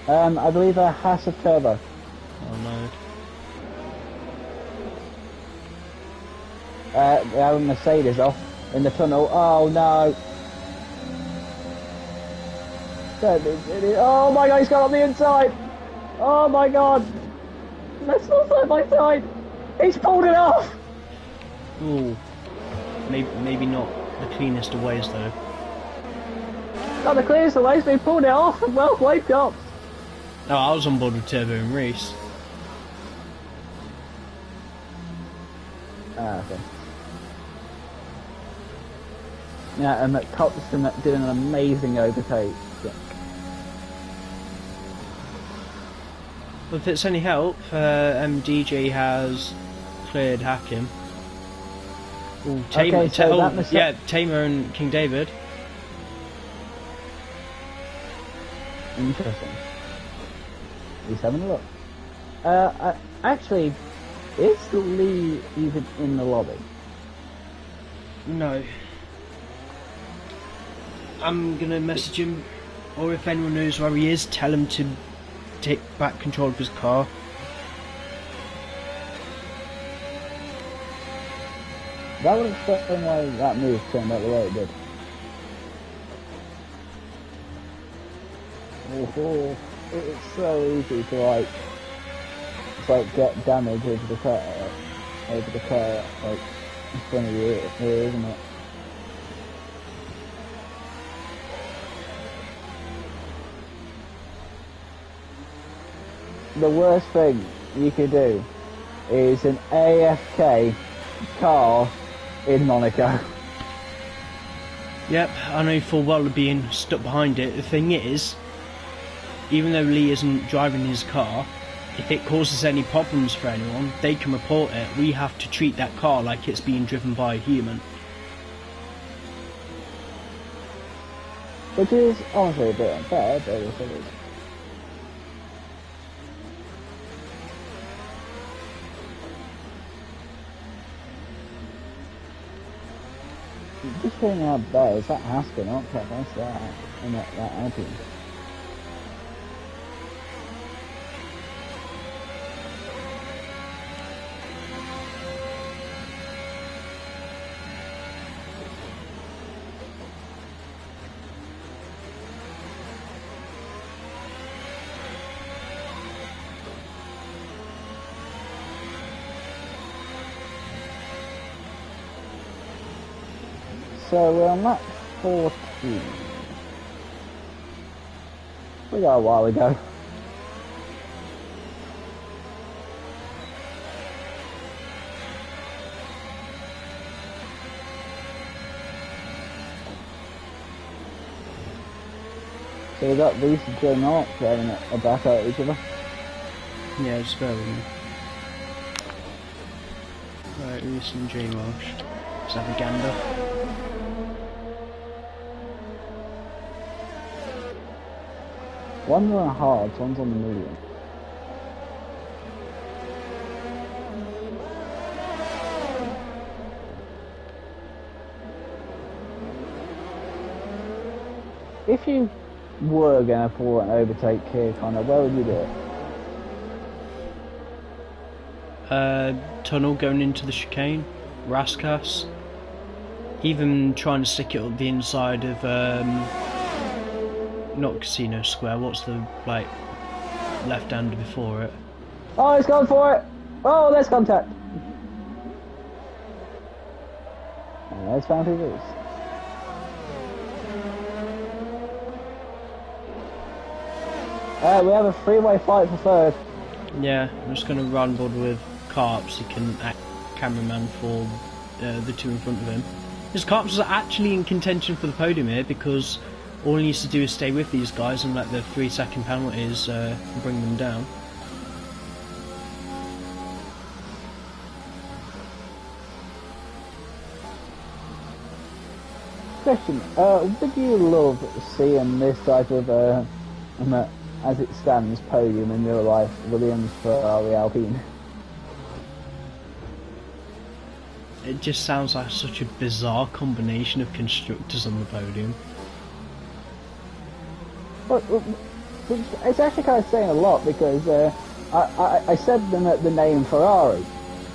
I believe a Haas of Turbo. Oh no. They have a Mercedes off in the tunnel. Oh no. Oh my god, he's got on the inside. Oh my god. Let's not side by side. He's pulled it off. Ooh. Maybe not the cleanest of ways though. Not the clearest of ways, but he pulled it off. Well played, Cops. No, I was on board with Turbo and Reese. Ah, okay. Yeah, and that Cops did an amazing overtake. Yeah. Well, if it's any help, MDJ has cleared Hakim. Ooh, Tamer, Okay, so yeah, Tamer and King David. Interesting. He's having a look. Actually, is Lee even in the lobby? No. I'm gonna message him, or if anyone knows where he is, tell him to take back control of his car. That would explain why that move turned out the way it did. Oh, it's so easy to like get damage over the car, like in front of you here, isn't it? The worst thing you could do is an AFK car in Monaco. Yep, I know full well of being stuck behind it. The thing is, even though Lee isn't driving his car, if it causes any problems for anyone, they can report it. We have to treat that car like it's being driven by a human. Which is honestly a bit unfair, but it's what it is. Just saying how bad is that Haskell, not quite nice that, and that Alpine. So we're on lap 14. We got a while ago. So we got these two marks having a back at each other. Yeah, just bear with me. Right, Reese and J Marsh. Let's have a gander. One's on the hards, one's on the medium. If you were going to pull an overtake here, Connor, where would you do it? Tunnel going into the chicane, Raskas. Even trying to stick it up the inside of not Casino Square, what's the like left-hander before it? Oh, he's gone for it! Oh, there's contact! And there's Founty Loose. We have a three-way fight for third. Yeah, I'm just going to run board with Carps. He can act cameraman for the two in front of him. Because Carps is actually in contention for the podium here, because all he needs to do is stay with these guys and let the 3-second penalties bring them down. Question, would you love seeing this type of, as it stands, podium in real life, Williams, Ferrari, Alpine? It just sounds like such a bizarre combination of constructors on the podium. But it's actually kind of saying a lot, because I said the name Ferrari.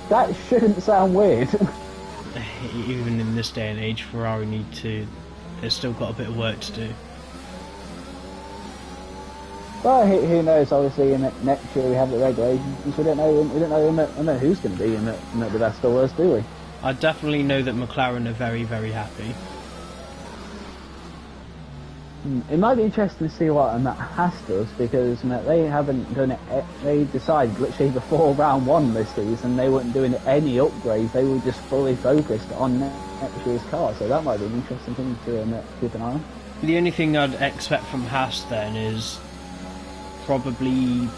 That shouldn't sound weird. Even in this day and age, Ferrari they've still got a bit of work to do. Well, who knows? Obviously, next year we have the regulations. We don't know who's going to be in the best or worst, do we? I definitely know that McLaren are very, very happy. It might be interesting to see what Haas does, because they haven't done it. They decided literally before round one this season they weren't doing any upgrades. They were just fully focused on next year's car. So that might be an interesting thing to keep an eye on. The only thing I'd expect from Haas then is probably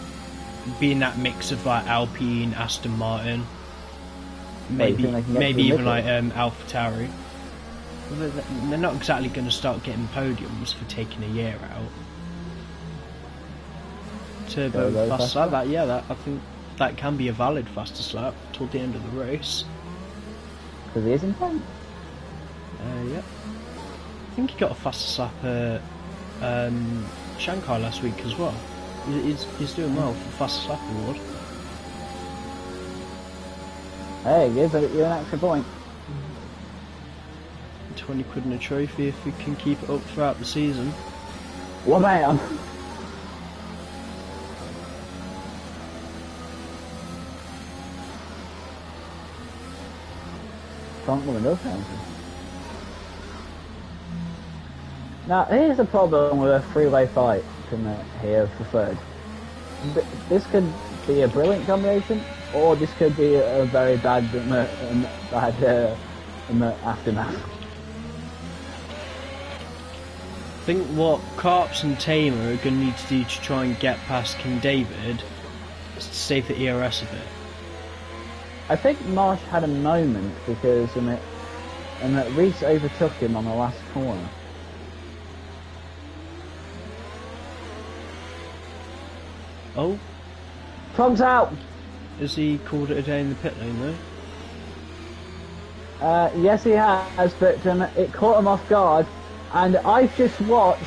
being that mix of like Alpine, Aston Martin, maybe even like AlphaTauri. They're not exactly going to start getting podiums for taking a year out. Turbo fast lap, I think that can be a valid fastest lap till the end of the race. Because he is in front. Yep. think he got a fastest lap at Shanghai last week as well. He's doing well for the fastest lap award. Hey, give you an extra point. 20 quid in a trophy if we can keep it up throughout the season. What man? Front window fountain. Now, here's the problem with a three-way fight here for third. This could be a brilliant combination, or this could be a very bad aftermath. I think what Carps and Tamer are going to need to do to try and get past King David is to save the ERS a bit. I think Marsh had a moment because Reese overtook him on the last corner. Oh? Trump's out! Has he called it a day in the pit lane though? Yes he has, but it caught him off guard, and I've just watched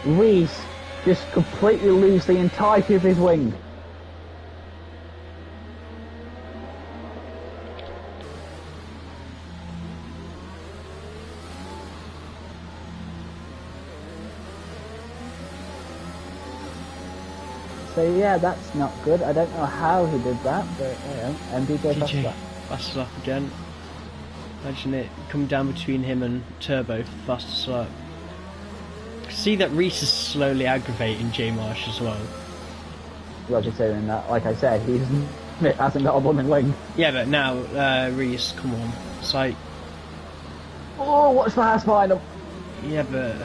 Reese just completely lose the entirety of his wing. So yeah, that's not good. I don't know how he did that, but MDJ fastest lap again. Imagine it come down between him and Turbo for the fastest lap. See that Reese is slowly aggravating J Marsh as well. Roger saying that, like I said, he hasn't got a blooming wing. Yeah, but now Reese, come on, it's like. Oh, what's the last final? Yeah, but.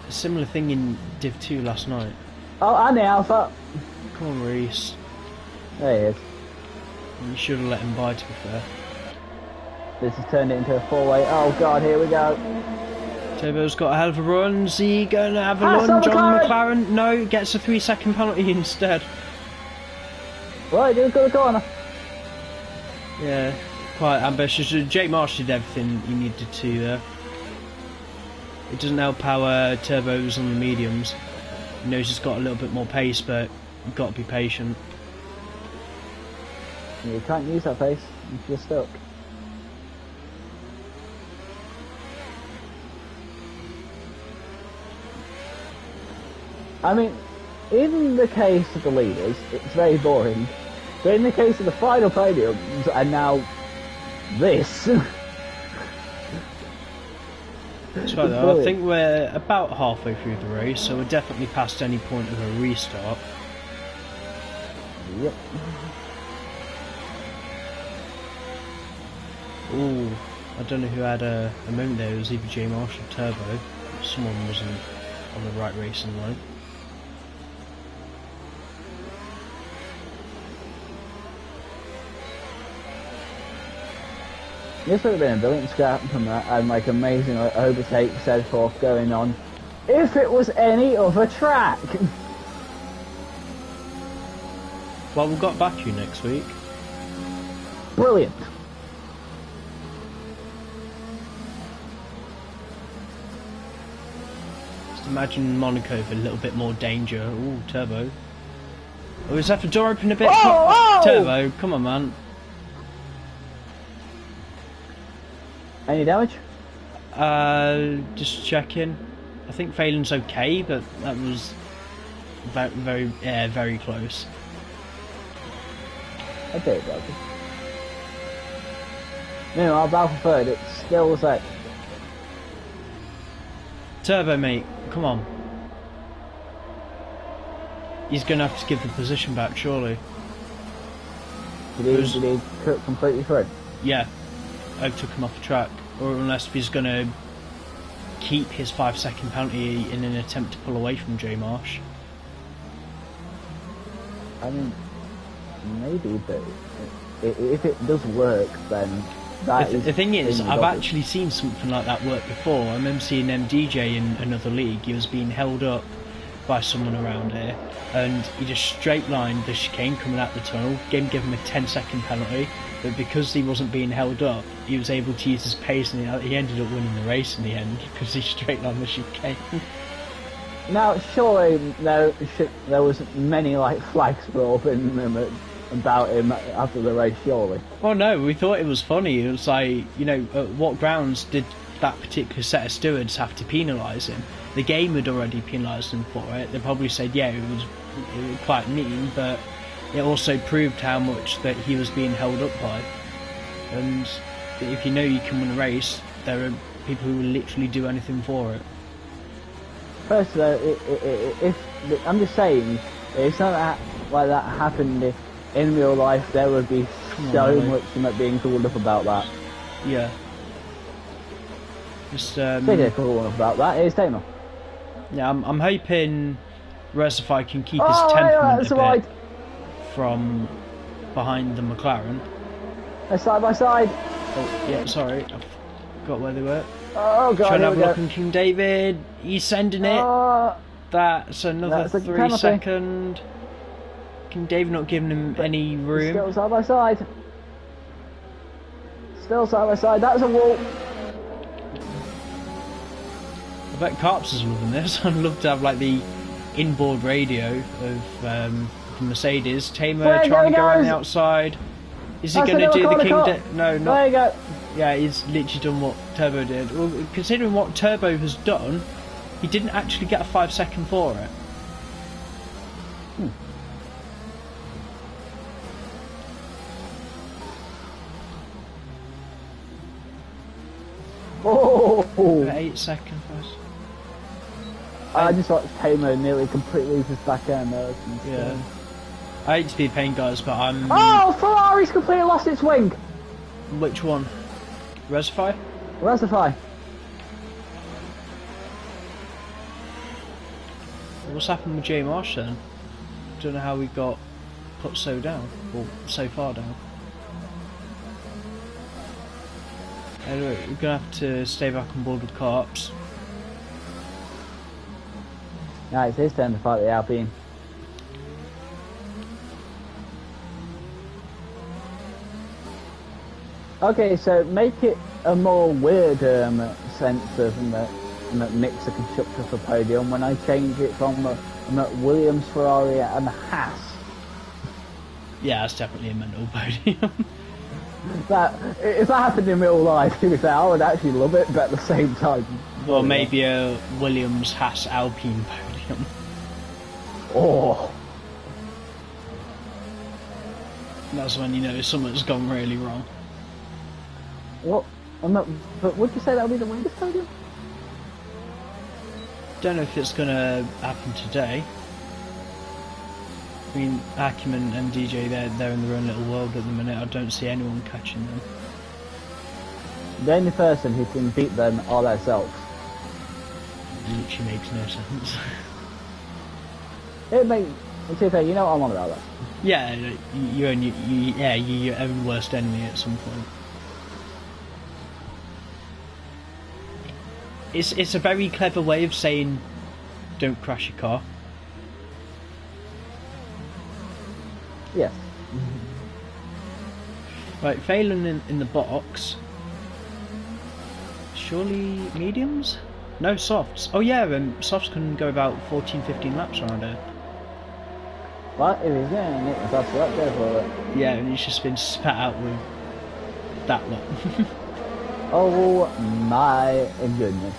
A similar thing in Div 2 last night. Oh, and the Alpha. Come on, Reese. There he is. You should have let him by, to be fair. This has turned it into a four-way. Oh god, here we go. Turbo's got a hell of a run. Is he going to have a lunge on McLaren? No, gets a 3-second penalty instead. Right, he's got a corner. Yeah, quite ambitious. Jake Marsh did everything he needed to there. It doesn't help how Turbo's on the mediums. He knows he's got a little bit more pace, but you've got to be patient. You can't use that pace if you're stuck. I mean, in the case of the leaders, it's very boring. But in the case of the final podiums, and now this... So though, I think we're about halfway through the race, so we're definitely past any point of a restart. Yep. Ooh, I don't know who had a moment there. It was either J Marsh or Turbo. Someone wasn't on the right racing line. This would have been a brilliant scrap from that, and like amazing overtake said forth going on. If it was any other track! Well, we've got Baku next week. Brilliant! Just imagine Monaco with a little bit more danger. Ooh, Turbo. Oh, is that the door open a bit? Oh! Turbo, come on, man. Any damage? Just checking. I think Phelan's okay, but that was very close. Okay, Roger. No, I'll bow for third. It's still the same. Turbo, mate, come on. He's going to have to give the position back, surely. Did he cut completely through? Yeah. Overtook him off the track, or unless he's going to keep his 5-second penalty in an attempt to pull away from J Marsh. I mean, maybe, but if it does work, then the thing is, I've actually seen something like that work before. I remember seeing MDJ in another league. He was being held up by someone around here, and he just straight lined the chicane coming out the tunnel. Game gave him a 10-second penalty, but because he wasn't being held up, he was able to use his pace, and he ended up winning the race in the end because he straight lined the chicane. Now, surely there was many like flags brought in about him after the race, surely. Well, no, we thought it was funny. It was like, you know, at what grounds did that particular set of stewards have to penalise him? The game had already penalised him for it. They probably said, yeah, it was quite mean, but it also proved how much that he was being held up by. And if you know you can win a race, there are people who will literally do anything for it. First, I'm just saying, if something like that happened in real life, there would be so much being called up about that. Yeah. Just called up about that is Tamer. Yeah, I'm hoping Resify can keep his temperament a bit from behind the McLaren. They're side by side. Oh, yeah, sorry, I forgot where they were. Oh god, trying to have a look on King David. He's sending it. That's another 3 second. King David not giving him any room. Still side by side. Still side by side. That's a wall. I bet Carps is loving this. I'd love to have like the inboard radio of the Mercedes. Tamer trying to go around the outside. Is he going to do the King? No, not. There you go. Yeah, he's literally done what Turbo did. Well, considering what Turbo has done, he didn't actually get a 5 second for it. Oh! 8 second first. I just watched Tamer nearly completely lose his back end there. Yeah. I hate to be a pain, guys, but I'm. Oh, Ferrari's completely lost its wing. Which one? Resify? Resify. What's happened with J Marsh then? Don't know how we got put so down, or so far down. Anyway, we're gonna have to stay back on board with Carps. Now it's his turn to fight the Alpine. Okay, so make it a more weird sense of mix the constructor for podium when I change it from Williams, Ferrari and Haas. Yeah, that's definitely a mental podium. If that happened in real life, to be fair, I would actually love it, but at the same time... Or maybe a Williams, Haas, Alpine podium. Oh! That's when you know something's gone really wrong. What? But would you say that would be the weirdest podium? Don't know if it's going to happen today. I mean, Acumen and DJ, they're in their own little world at the minute. I don't see anyone catching them. The only person who can beat them are themselves. It literally makes no sense. It makes... To be fair, you know what I'm on about that. Yeah, you're your own worst enemy at some point. It's a very clever way of saying, don't crash your car. Yes. Right, Phelan in the box. Surely mediums? No, softs. Oh yeah, softs can go about 14-15 laps around here. But if he's doing it, that's what, go for it. Yeah, and he's just been spat out with that lot. Oh my goodness.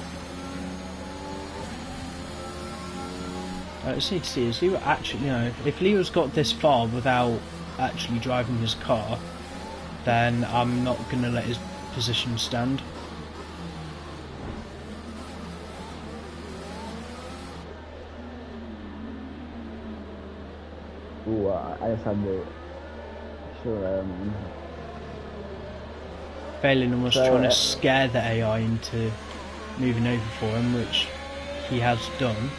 I just need to see, is Leo actually, if Leo's got this far without actually driving his car, then I'm not going to let his position stand. Ooh, I just had to... Sure, Phelan was trying to scare the AI into moving over for him, which he has done.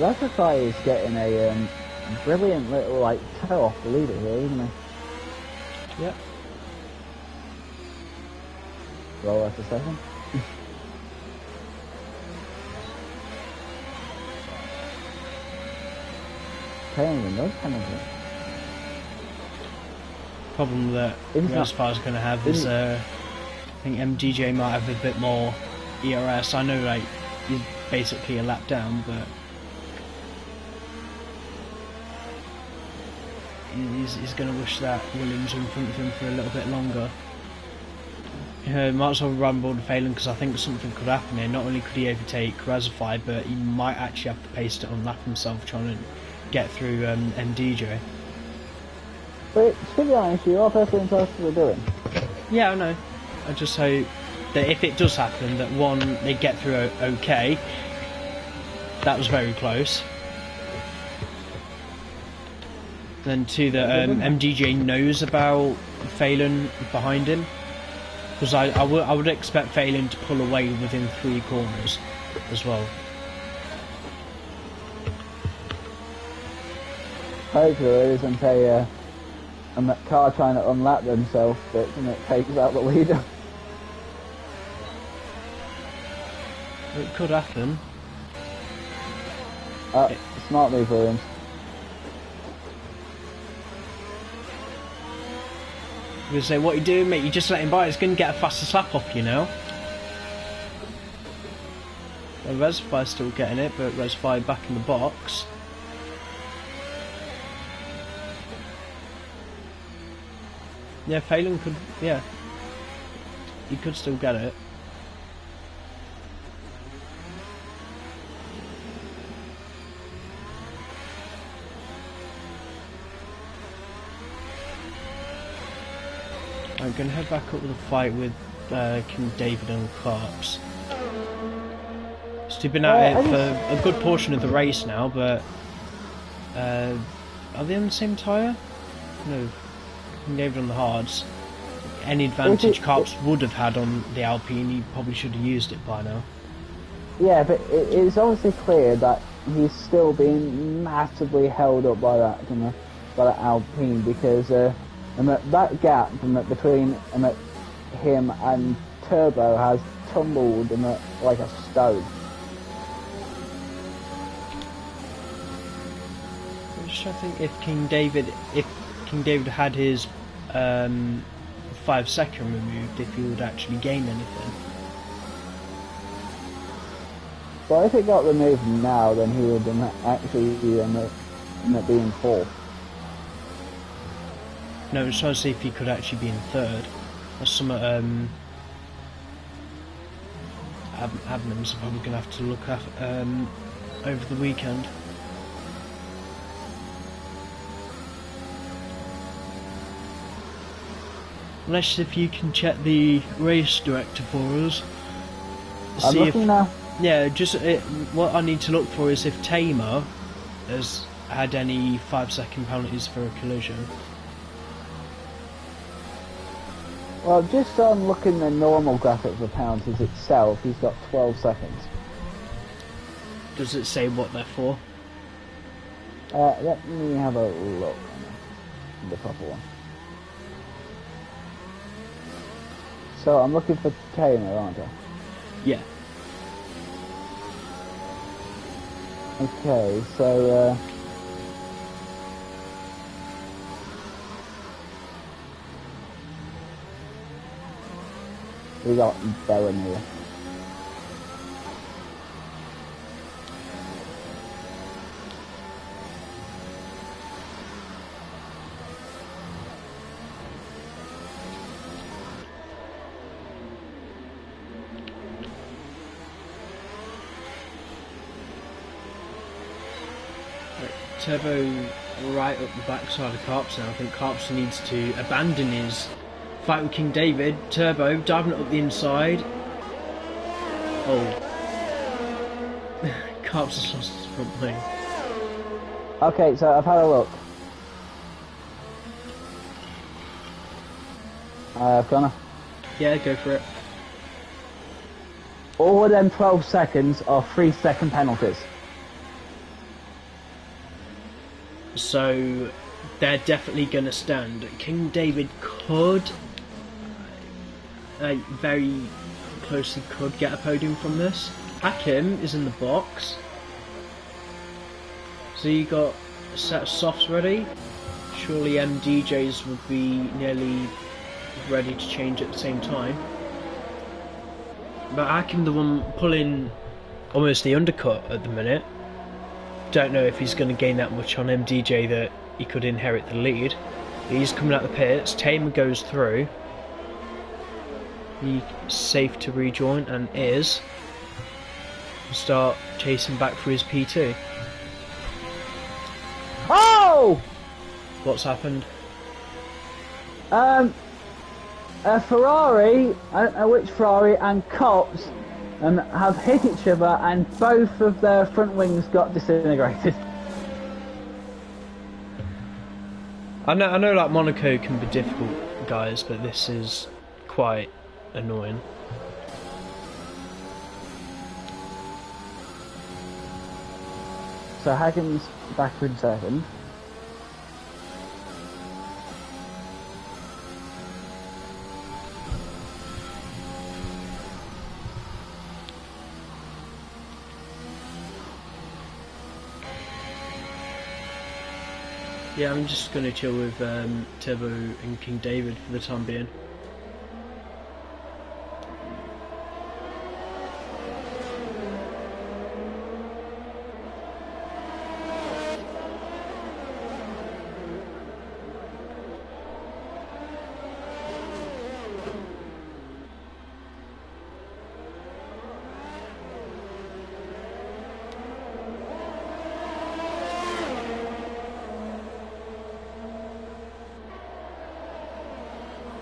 Rectify is getting a brilliant little like toe off the leader here, isn't he? Yep. Roll after second. Paying no penalty. Problem that Reservoir's going to have is I think MDJ might have a bit more ERS. I know like he's basically a lap down, but he's going to wish that Williams in front of him for a little bit longer. Might as well run board Phelan because I think something could happen here. Not only could he overtake Reservoir, but he might actually have the pace to unlap himself trying to get through MDJ. But to be honest, you're all perfectly entitled to doing. Yeah, I know. I just hope that if it does happen, that one, they get through okay. That was very close. Then two, that MDJ knows about Phelan behind him. Because I would expect Phelan to pull away within 3 corners as well. Hopefully there isn't a car trying to unlap themselves that takes out the leader. It could happen. Smart move, Williams. I'm going to say, what you doing, mate? You just let him by. It's going to get a faster slap off you now. Well, Reservoir's still getting it, but Reservoir back in the box. Yeah, Phelan could, yeah. He could still get it. I'm going to head back up with a fight with King David and Carps. So they've been at it for a good portion of the race now, but are they on the same tyre? No, King David on the hards. Any advantage Carps would have had on the Alpine, he probably should have used it by now. Yeah, but it's obviously clear that he's still being massively held up by that Alpine because that gap between him and Turbo has tumbled like a stone. I'm just trying to think if King David had his 5 second removed, if he would actually gain anything. But if it got removed now, then he would actually end up being 4th. No, I was trying to see if he could actually be in 3rd. That's some Adnams are probably going to have to look at over the weekend. Unless if you can check the race director for us. I'm looking now. Yeah, just what I need to look for is if Tamer has had any 5 second penalties for a collision. Well, just on looking the normal graphic for penalties itself, he's got 12 seconds. Does it say what they're for? Let me have a look on the proper one. So I'm looking for Tamer, aren't I? Yeah. Okay, so we got Bellen here. Turbo right up the backside of Carps now. I think Carps needs to abandon his fight with King David. Turbo diving up the inside. Oh. Carps has lost his front wing. Okay, so I've had a look. Connor? Yeah, go for it. All of them 12 seconds are 3 second penalties. so they're definitely going to stand. King David could, very closely could get a podium from this. Hakim is in the box. So you got a set of softs ready. Surely MDJs would be nearly ready to change at the same time. But Hakim, the one pulling almost the undercut at the minute. Don't know if he's going to gain that much on MDJ that he could inherit the lead. He's coming out the pits. Tamer goes through. He's safe to rejoin and is. Start chasing back for his P2. Oh! What's happened? A Ferrari, I don't know which Ferrari, and Cops have hit each other, and both of their front wings got disintegrated. I know like Monaco can be difficult, guys, but this is quite annoying. So Hagen's back in second. Yeah, I'm just going to chill with Turbo and King David for the time being.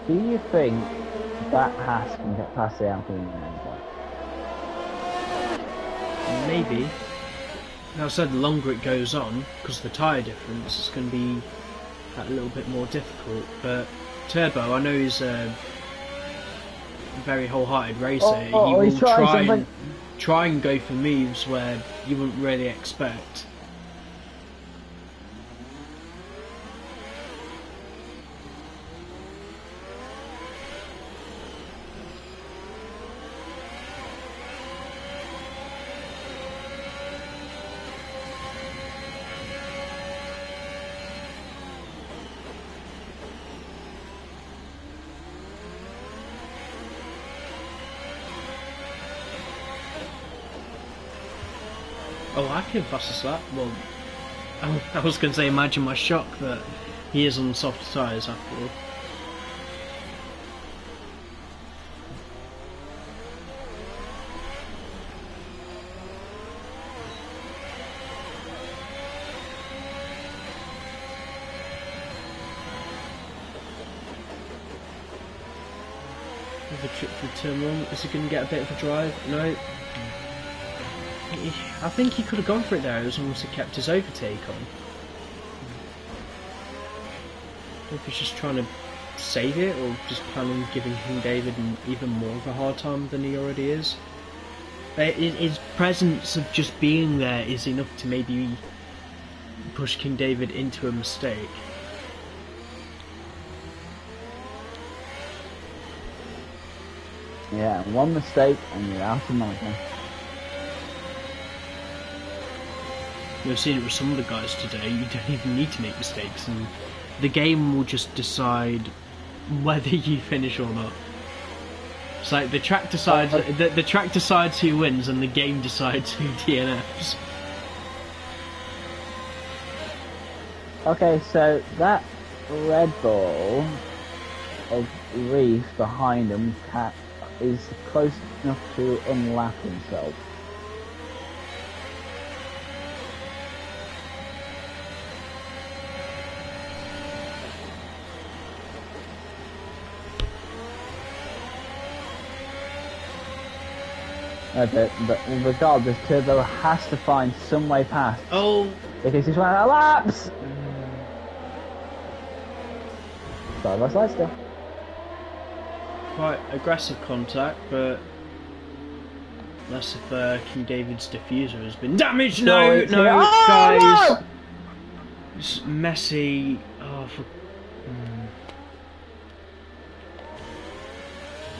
Do you think that Haas can get past the Alpine anyway? Maybe. Now, I said the longer it goes on, because of the tyre difference, it's going to be a little bit more difficult. But Turbo, I know he's a very wholehearted racer. He will try and go for moves where you wouldn't really expect. Oh, I can pass a slap. Well, I was going to say, imagine my shock that he is on soft tyres after all. The trip for turn one. Is he going to get a bit of a drive? No. I think he could have gone for it there as long as he kept his overtake on. If he's just trying to save it, or just planning on giving King David even more of a hard time than he already is. His presence of just being there is enough to maybe push King David into a mistake. Yeah, one mistake and you're out of Monaco. We've seen it with some of the guys today. You don't even need to make mistakes, and the game will just decide whether you finish or not. It's like the track decides. The track decides who wins, and the game decides who DNFs. Okay, so that Red Bull of Reef behind him is close enough to unlap himself. But regardless, Turbo has to find some way past. Oh! Because he's running out of laps! Side by side still. Quite aggressive contact, but unless if King David's diffuser has been damaged. No, guys. It's messy.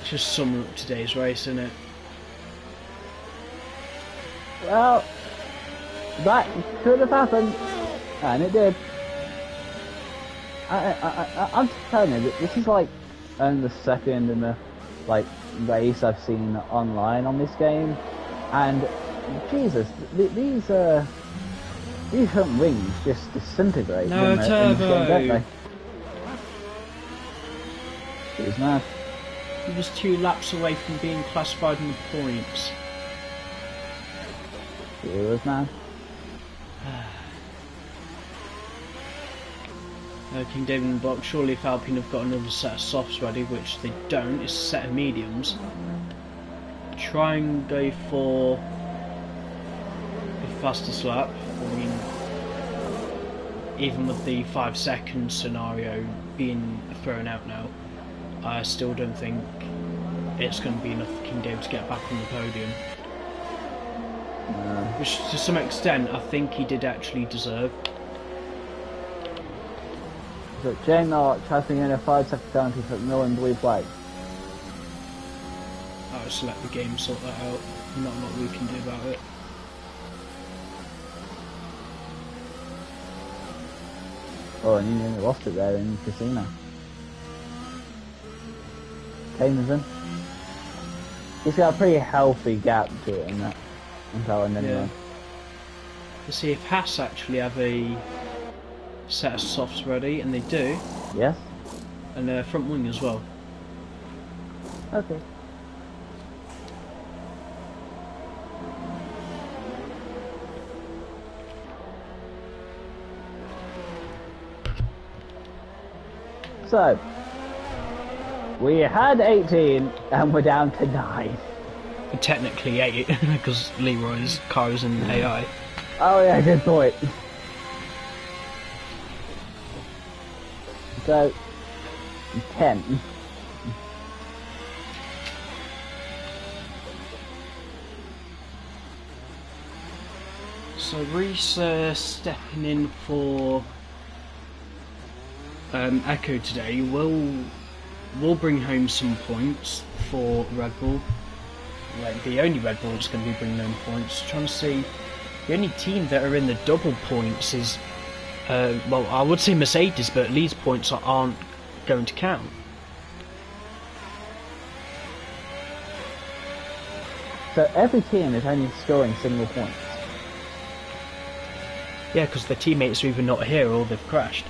Just summing up today's race, isn't it? Well, that could have happened, and it did. I'm telling you, this is like the second in the race I've seen online on this game, and Jesus, these front wings just disintegrate No, in this game, don't they? It was mad. He was 2 laps away from being classified in the points. It was mad. King David in the box. Surely if Alpine have got another set of softs ready, which they don't, it's a set of mediums. Try and go for the fastest lap. I mean, even with the 5-second scenario being thrown out now, I still don't think it's going to be enough for King David to get back on the podium. Which to some extent I think he did actually deserve. So Jane Arch has been in a 5-second penalty for Nhrl and blue flag. I'll just let the game sort that out. Not a lot we can do about it. Oh, and you nearly lost it there in Casino. Kane's he's got a pretty healthy gap to it in that talent anyway. To see if Haas actually have a set of softs ready, and they do. Yes. And front wing as well. Okay. So, we had 18 and we're down to 9. Technically 8, because Leroy's car is in AI. Oh yeah, good point. So, 10. So Reese stepping in for Echo today will bring home some points for Red Bull. Like the only Red Bull that's going to be bringing home points. Trying to see, the only team that are in the double points is, well, I would say Mercedes, but Lee's points aren't going to count. So every team is only scoring single points. Yeah, because their teammates are either not here or they've crashed.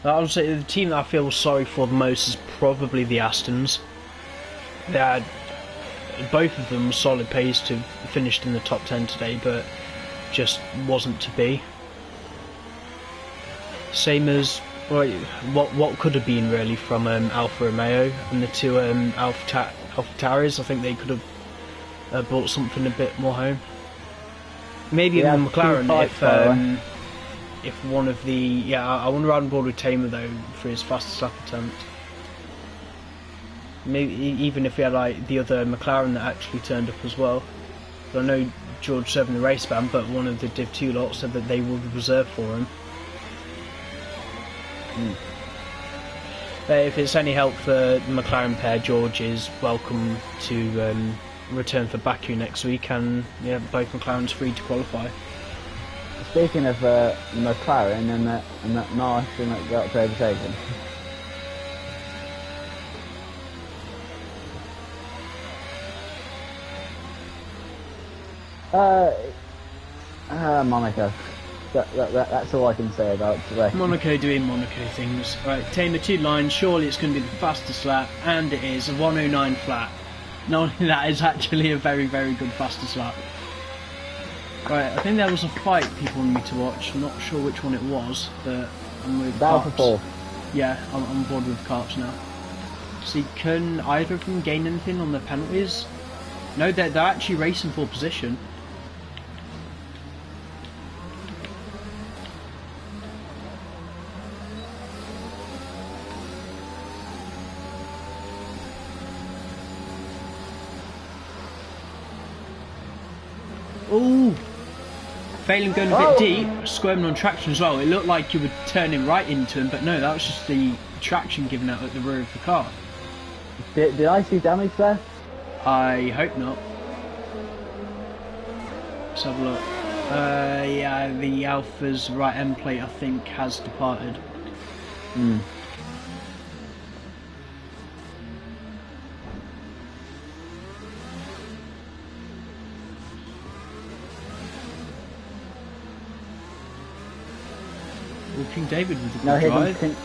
I would say the team that I feel sorry for the most is probably the Astons. They had both of them solid pace to finished in the top 10 today, but just wasn't to be. Same as what could have been really from Alfa Romeo and the two Alfa Tauris. I think they could have brought something a bit more home. Maybe even McLaren if one of the... I want to ride on board with Tamer though for his fastest lap attempt. Maybe even if we had like the other McLaren that actually turned up as well. But I know George served in the race ban, but one of the Div 2 lot said that they will be reserved for him. If it's any help for the McLaren pair, George is welcome to return for Baku next week, and yeah, both McLarens free to qualify. Speaking of McLaren and that Marsh and that got overtaken. Monaco. That's all I can say about today. Monaco doing Monaco things. Right, Tamer 2 lines, surely it's going to be the fastest lap, and it is a 109 flat. Not only that, is actually a very, very good fastest lap. Right, I think there was a fight people wanted me to watch. I'm not sure which one it was, but I'm with Carps. Yeah, I'm on board with Carps now. See, can either of them gain anything on their penalties? No, they're actually racing for position. Ooh! Phelan going a bit deep, squirming on traction as well. It looked like you were turning right into him, but no, that was just the traction given out at the rear of the car. Did I see damage there? I hope not. Let's have a look. Yeah, the Alpha's right end plate, I think, has departed. Hmm. Well, King David with a good drive.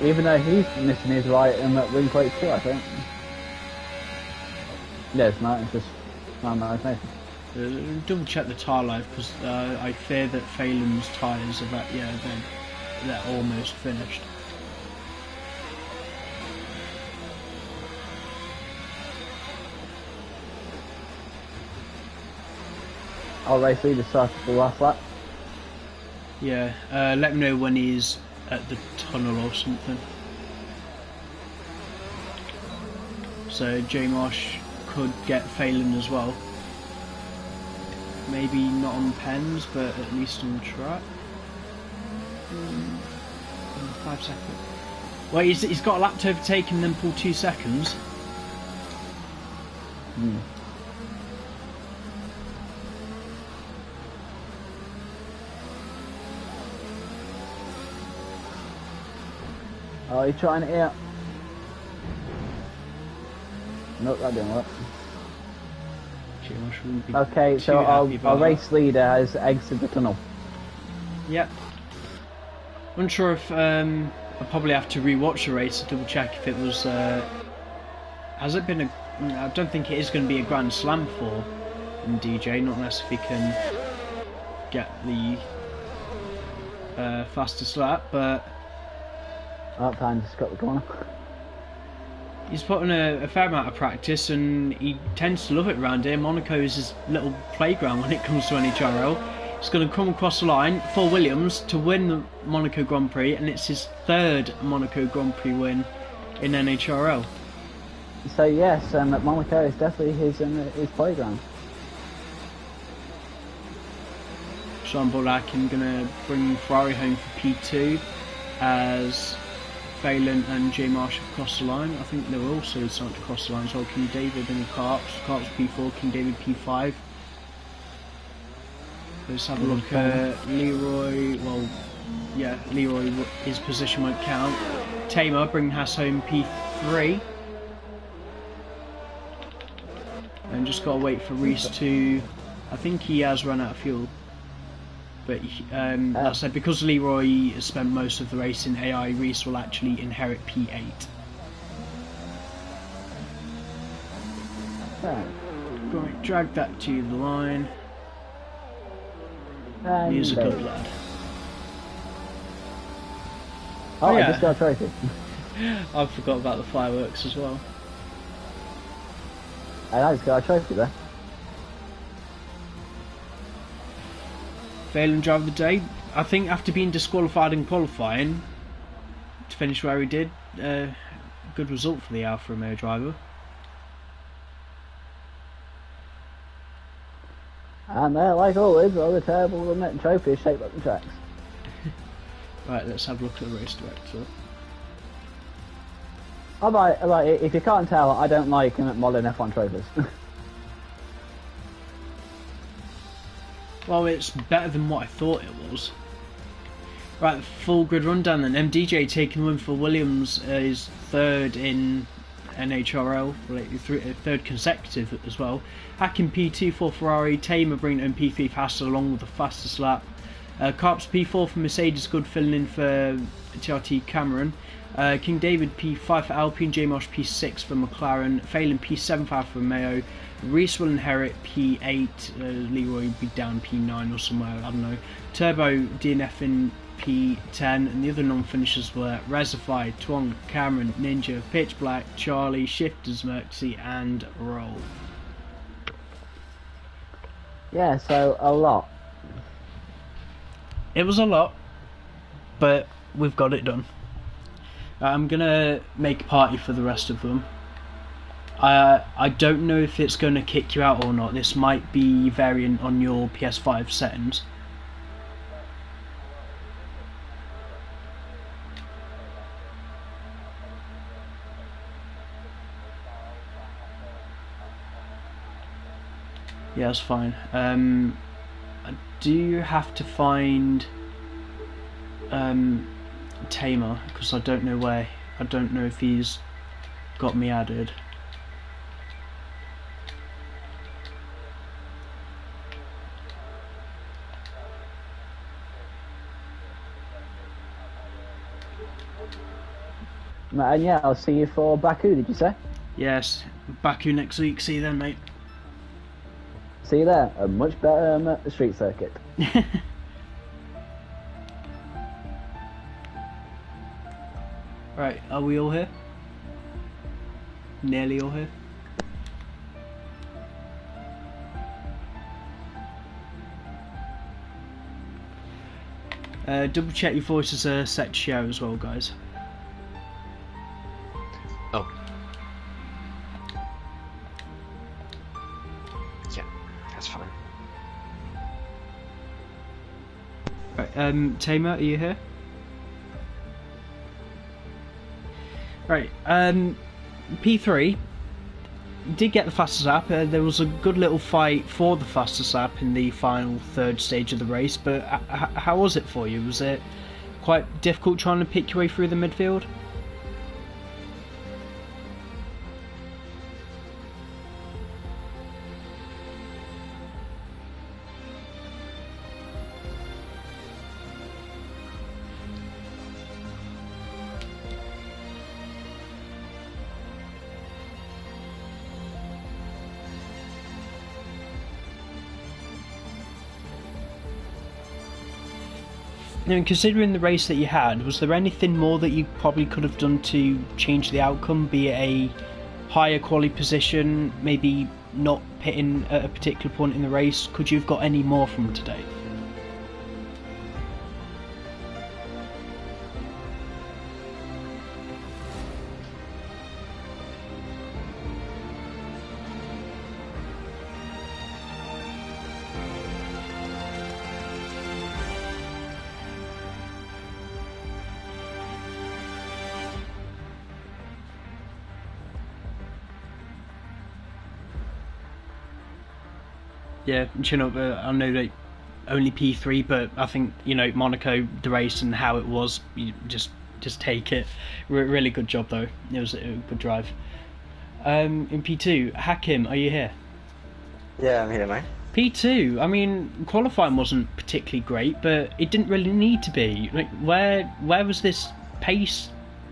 Even though he's missing his right and wing plate too, I think. Yeah, it's not. It's just not nice. Double check the tyre life because I fear that Phelan's tyres are they're almost finished. I'll race leader started the last lap. Yeah, let me know when he's at the tunnel or something. So J Marsh could get Phelan as well. Maybe not on pens, but at least on the track. 5 seconds. Well, he's got a lap to overtake and then pull 2 seconds. Hmm. Oh, you're trying it out. Nope, that didn't work. Okay, so our race leader has exited the tunnel. Yep. Unsure if I'll probably have to re-watch the race to double check if it was. Has it been a? I don't think it is going to be a Grand Slam for DJ, not unless if he can get the fastest lap, but. That time just got the corner. He's put in a fair amount of practice and he tends to love it around here. Monaco is his little playground when it comes to Nhrl. He's going to come across the line for Williams to win the Monaco Grand Prix, and it's his 3rd Monaco Grand Prix win in Nhrl. So yes, Monaco is definitely his playground. Sean Bolakin going to bring Ferrari home for P2 as Phelan and J Marsh have crossed the line. I think they were also starting to cross the line as well. King David and Karps P4, King David P5. Let's have a look at Leroy. Well, yeah, Leroy, his position won't count. Tamer bringing Haas home P3. And just got to wait for Reese to. I think he has run out of fuel. But like I said, because Leroy has spent most of the race in AI, Reese will actually inherit P8. Right, drag that to the line. He's a good lad. Oh, yeah. I just got a trophy. I forgot about the fireworks as well. I just got a trophy there. Phelan driver of the day. I think after being disqualified in qualifying to finish where he did, good result for the Alfa Romeo driver. And like always, all the terrible net trophies shaped like the tracks. Right, let's have a look at the race director. If you can't tell, I don't like modern F1 trophies. Well, it's better than what I thought it was. Right, full grid rundown then. MDJ taking the win for Williams, is 3rd in Nhrl, 3rd consecutive as well. Hacking P2 for Ferrari, Tamer bringing home P3 faster along with the fastest lap. Karps P4 for Mercedes, good filling in for TRT Cameron. King David P5 for Alpine, J Marsh P6 for McLaren, Phelan P7 for Alfa Romeo, Reese will inherit P8, Leroy will be down P9 or somewhere, I don't know. Turbo DNF in P10, and the other non-finishers were Razify, Twong, Cameron, Ninja, Pitch Black, Charlie, Shifters, Merxy and Roll. Yeah, so a lot. It was a lot, but we've got it done. I'm gonna make a party for the rest of them. I don't know if it's going to kick you out or not. This might be variant on your PS5 settings. Yeah, that's fine. I do have to find Tamer, because I don't know where. I don't know if he's got me added. And yeah, I'll see you for Baku, did you say? Yes, Baku next week. See you then, mate. See you there. A much better street circuit. Right, are we all here? Nearly all here? Double check your voices are set to share as well, guys. Oh. Yeah, that's fine. Right, Tamer, are you here? Right, P3 did get the fastest lap. There was a good little fight for the fastest lap in the final third stage of the race, but how was it for you? Was it quite difficult trying to pick your way through the midfield? And considering the race that you had, was there anything more that you probably could have done to change the outcome, be it a higher quality position, maybe not pitting at a particular point in the race? Could you have got any more from today? Yeah, you know, I know that only P3, but I think, you know, Monaco, the race and how it was, you just take it. Really good job though. It was a good drive. In P2, Hakim, are you here? Yeah, I'm here, mate. P2, I mean, qualifying wasn't particularly great, but it didn't really need to be. Like, where was this pace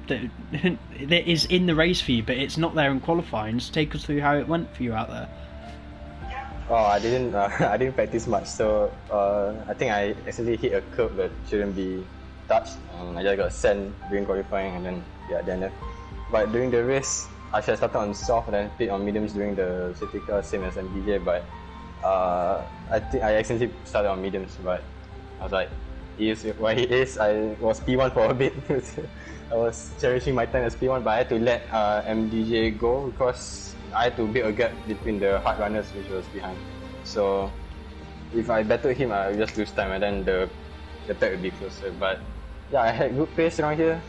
that that is in the race for you, but it's not there in qualifying? Just take us through how it went for you out there. Oh, I didn't practice much, so I think I accidentally hit a curb that shouldn't be touched, and I just got sent during qualifying, and then then. But during the race, I should have started on soft and then pit on mediums during the safety car, same as MDJ. But I think I accidentally started on mediums, but I was like, he is where he is. I was P1 for a bit. I was cherishing my time as P1, but I had to let MDJ go because I had to build a gap between the hard runners which was behind. So if I battled him, I would just lose time, and then the attack would be closer. But yeah, I had good pace around here.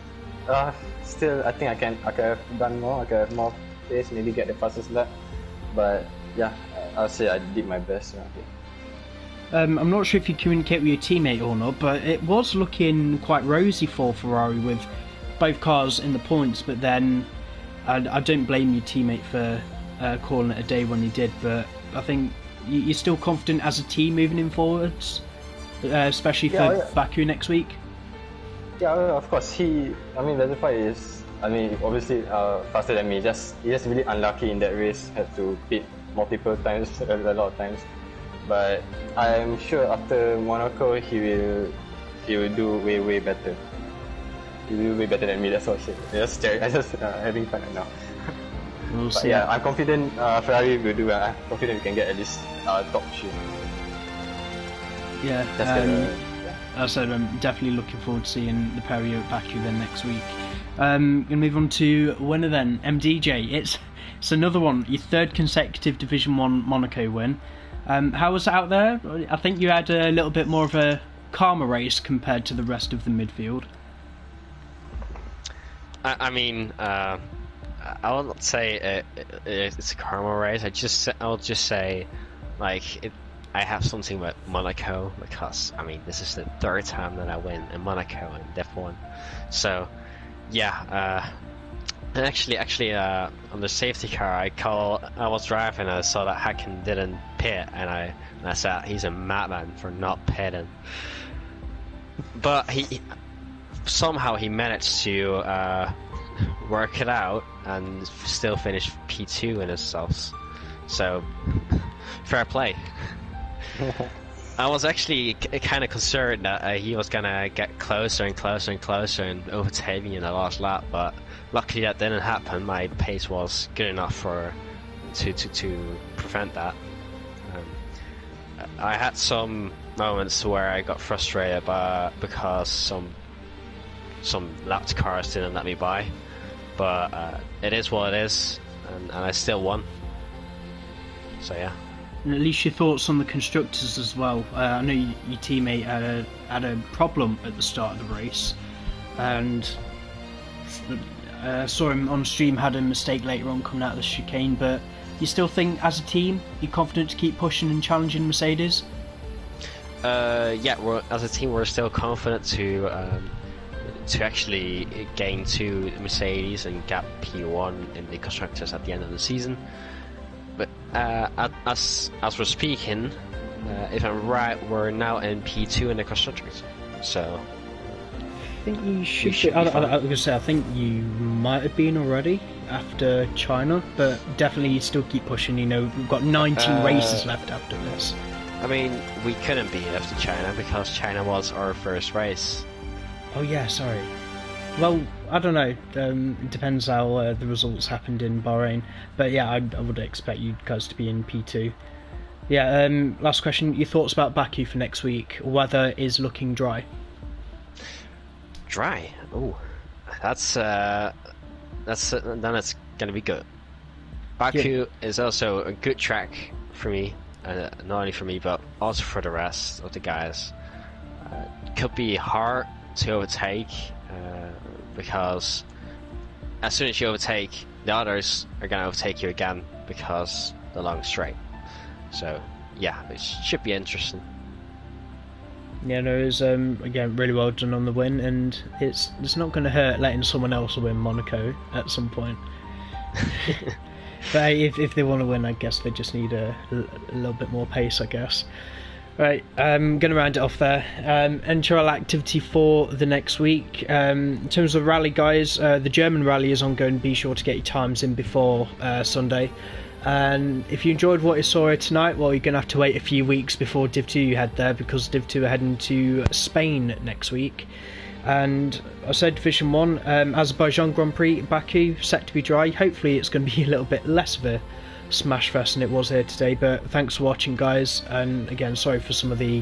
Still, I think I could have done more. I could have more pace, maybe get the fastest lap. But yeah, I'll say I did my best around here. I'm not sure if you communicate with your teammate or not, but it was looking quite rosy for Ferrari with both cars in the points, but then I don't blame your teammate for calling it a day when he did, but I think you're still confident as a team moving in forwards, especially for Baku next week? Yeah, of course. The fight is, obviously faster than me. He's just really unlucky in that race. Had to pit multiple times, a lot of times. But I'm sure after Monaco, he will do way better. He will do way better than me. That's all shit. I just having fun right now. We'll see. Yeah, I'm confident Ferrari will do well. I'm confident we can get at least top 3. Yeah, as I said, I'm definitely looking forward to seeing the pair of you at Baku then next week. Gonna move on to winner then, MDJ. So another one, your third consecutive Division 1 Monaco win. How was it out there? I think you had a little bit more of a calmer race compared to the rest of the midfield. I mean, I will not say it's a calmer race. I'll just say, like, I have something with Monaco because, I mean, this is the third time that I win in Monaco in Div 1. So, yeah, and actually, on the safety car, I was driving and I saw that Hacken didn't pit, and I said he's a madman for not pitting. But somehow he managed to work it out and still finish P2 in himself. So, fair play. I was actually kind of concerned that he was gonna get closer and closer and closer and overtake me in the last lap, but luckily that didn't happen. My pace was good enough to prevent that. I had some moments where I got frustrated because some lapped cars didn't let me by, but it is what it is, and I still won. So yeah. And at least your thoughts on the constructors as well. I know your teammate had a problem at the start of the race, and saw him on stream had a mistake later on coming out of the chicane. But you still think, as a team, you're confident to keep pushing and challenging Mercedes? Yeah, as a team, we're still confident to actually gain 2 Mercedes and gap P1 in the constructors at the end of the season. But as we're speaking, if I'm right, we're now in P2 in the constructors. So I think you should. I was gonna say, I think you might have been already after China, but definitely still keep pushing. You know, we've got 19 races left after this. I mean, we couldn't be after China because China was our first race. Oh yeah, sorry. Well, I don't know. It depends how the results happened in Bahrain. But yeah, I would expect you guys to be in P2. Yeah, last question. Your thoughts about Baku for next week? Weather is looking dry. Dry? Oh, that's then it's gonna be good. Baku is also a good track for me, not only for me but also for the rest of the guys. Could be hard to overtake. Because as soon as you overtake, the others are going to overtake you again because the long straight. So yeah, it should be interesting. Yeah, no, it was again really well done on the win, and it's not going to hurt letting someone else win Monaco at some point. But if they want to win, I guess they just need a little bit more pace, I guess. Right, I'm going to round it off there. Nhrl activity for the next week. In terms of rally, guys, the German rally is ongoing. Be sure to get your times in before Sunday. And if you enjoyed what you saw here tonight, well, you're going to have to wait a few weeks before Div 2 you head there, because Div 2 are heading to Spain next week. And I said Division 1, Azerbaijan Grand Prix, Baku, set to be dry. Hopefully it's going to be a little bit less of a smash fest than it was here today, but thanks for watching, guys, and again, sorry for some of the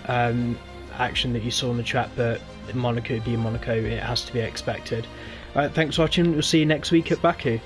action that you saw in the chat, but Monaco being Monaco, it has to be expected. Alright, thanks for watching, we'll see you next week at Baku.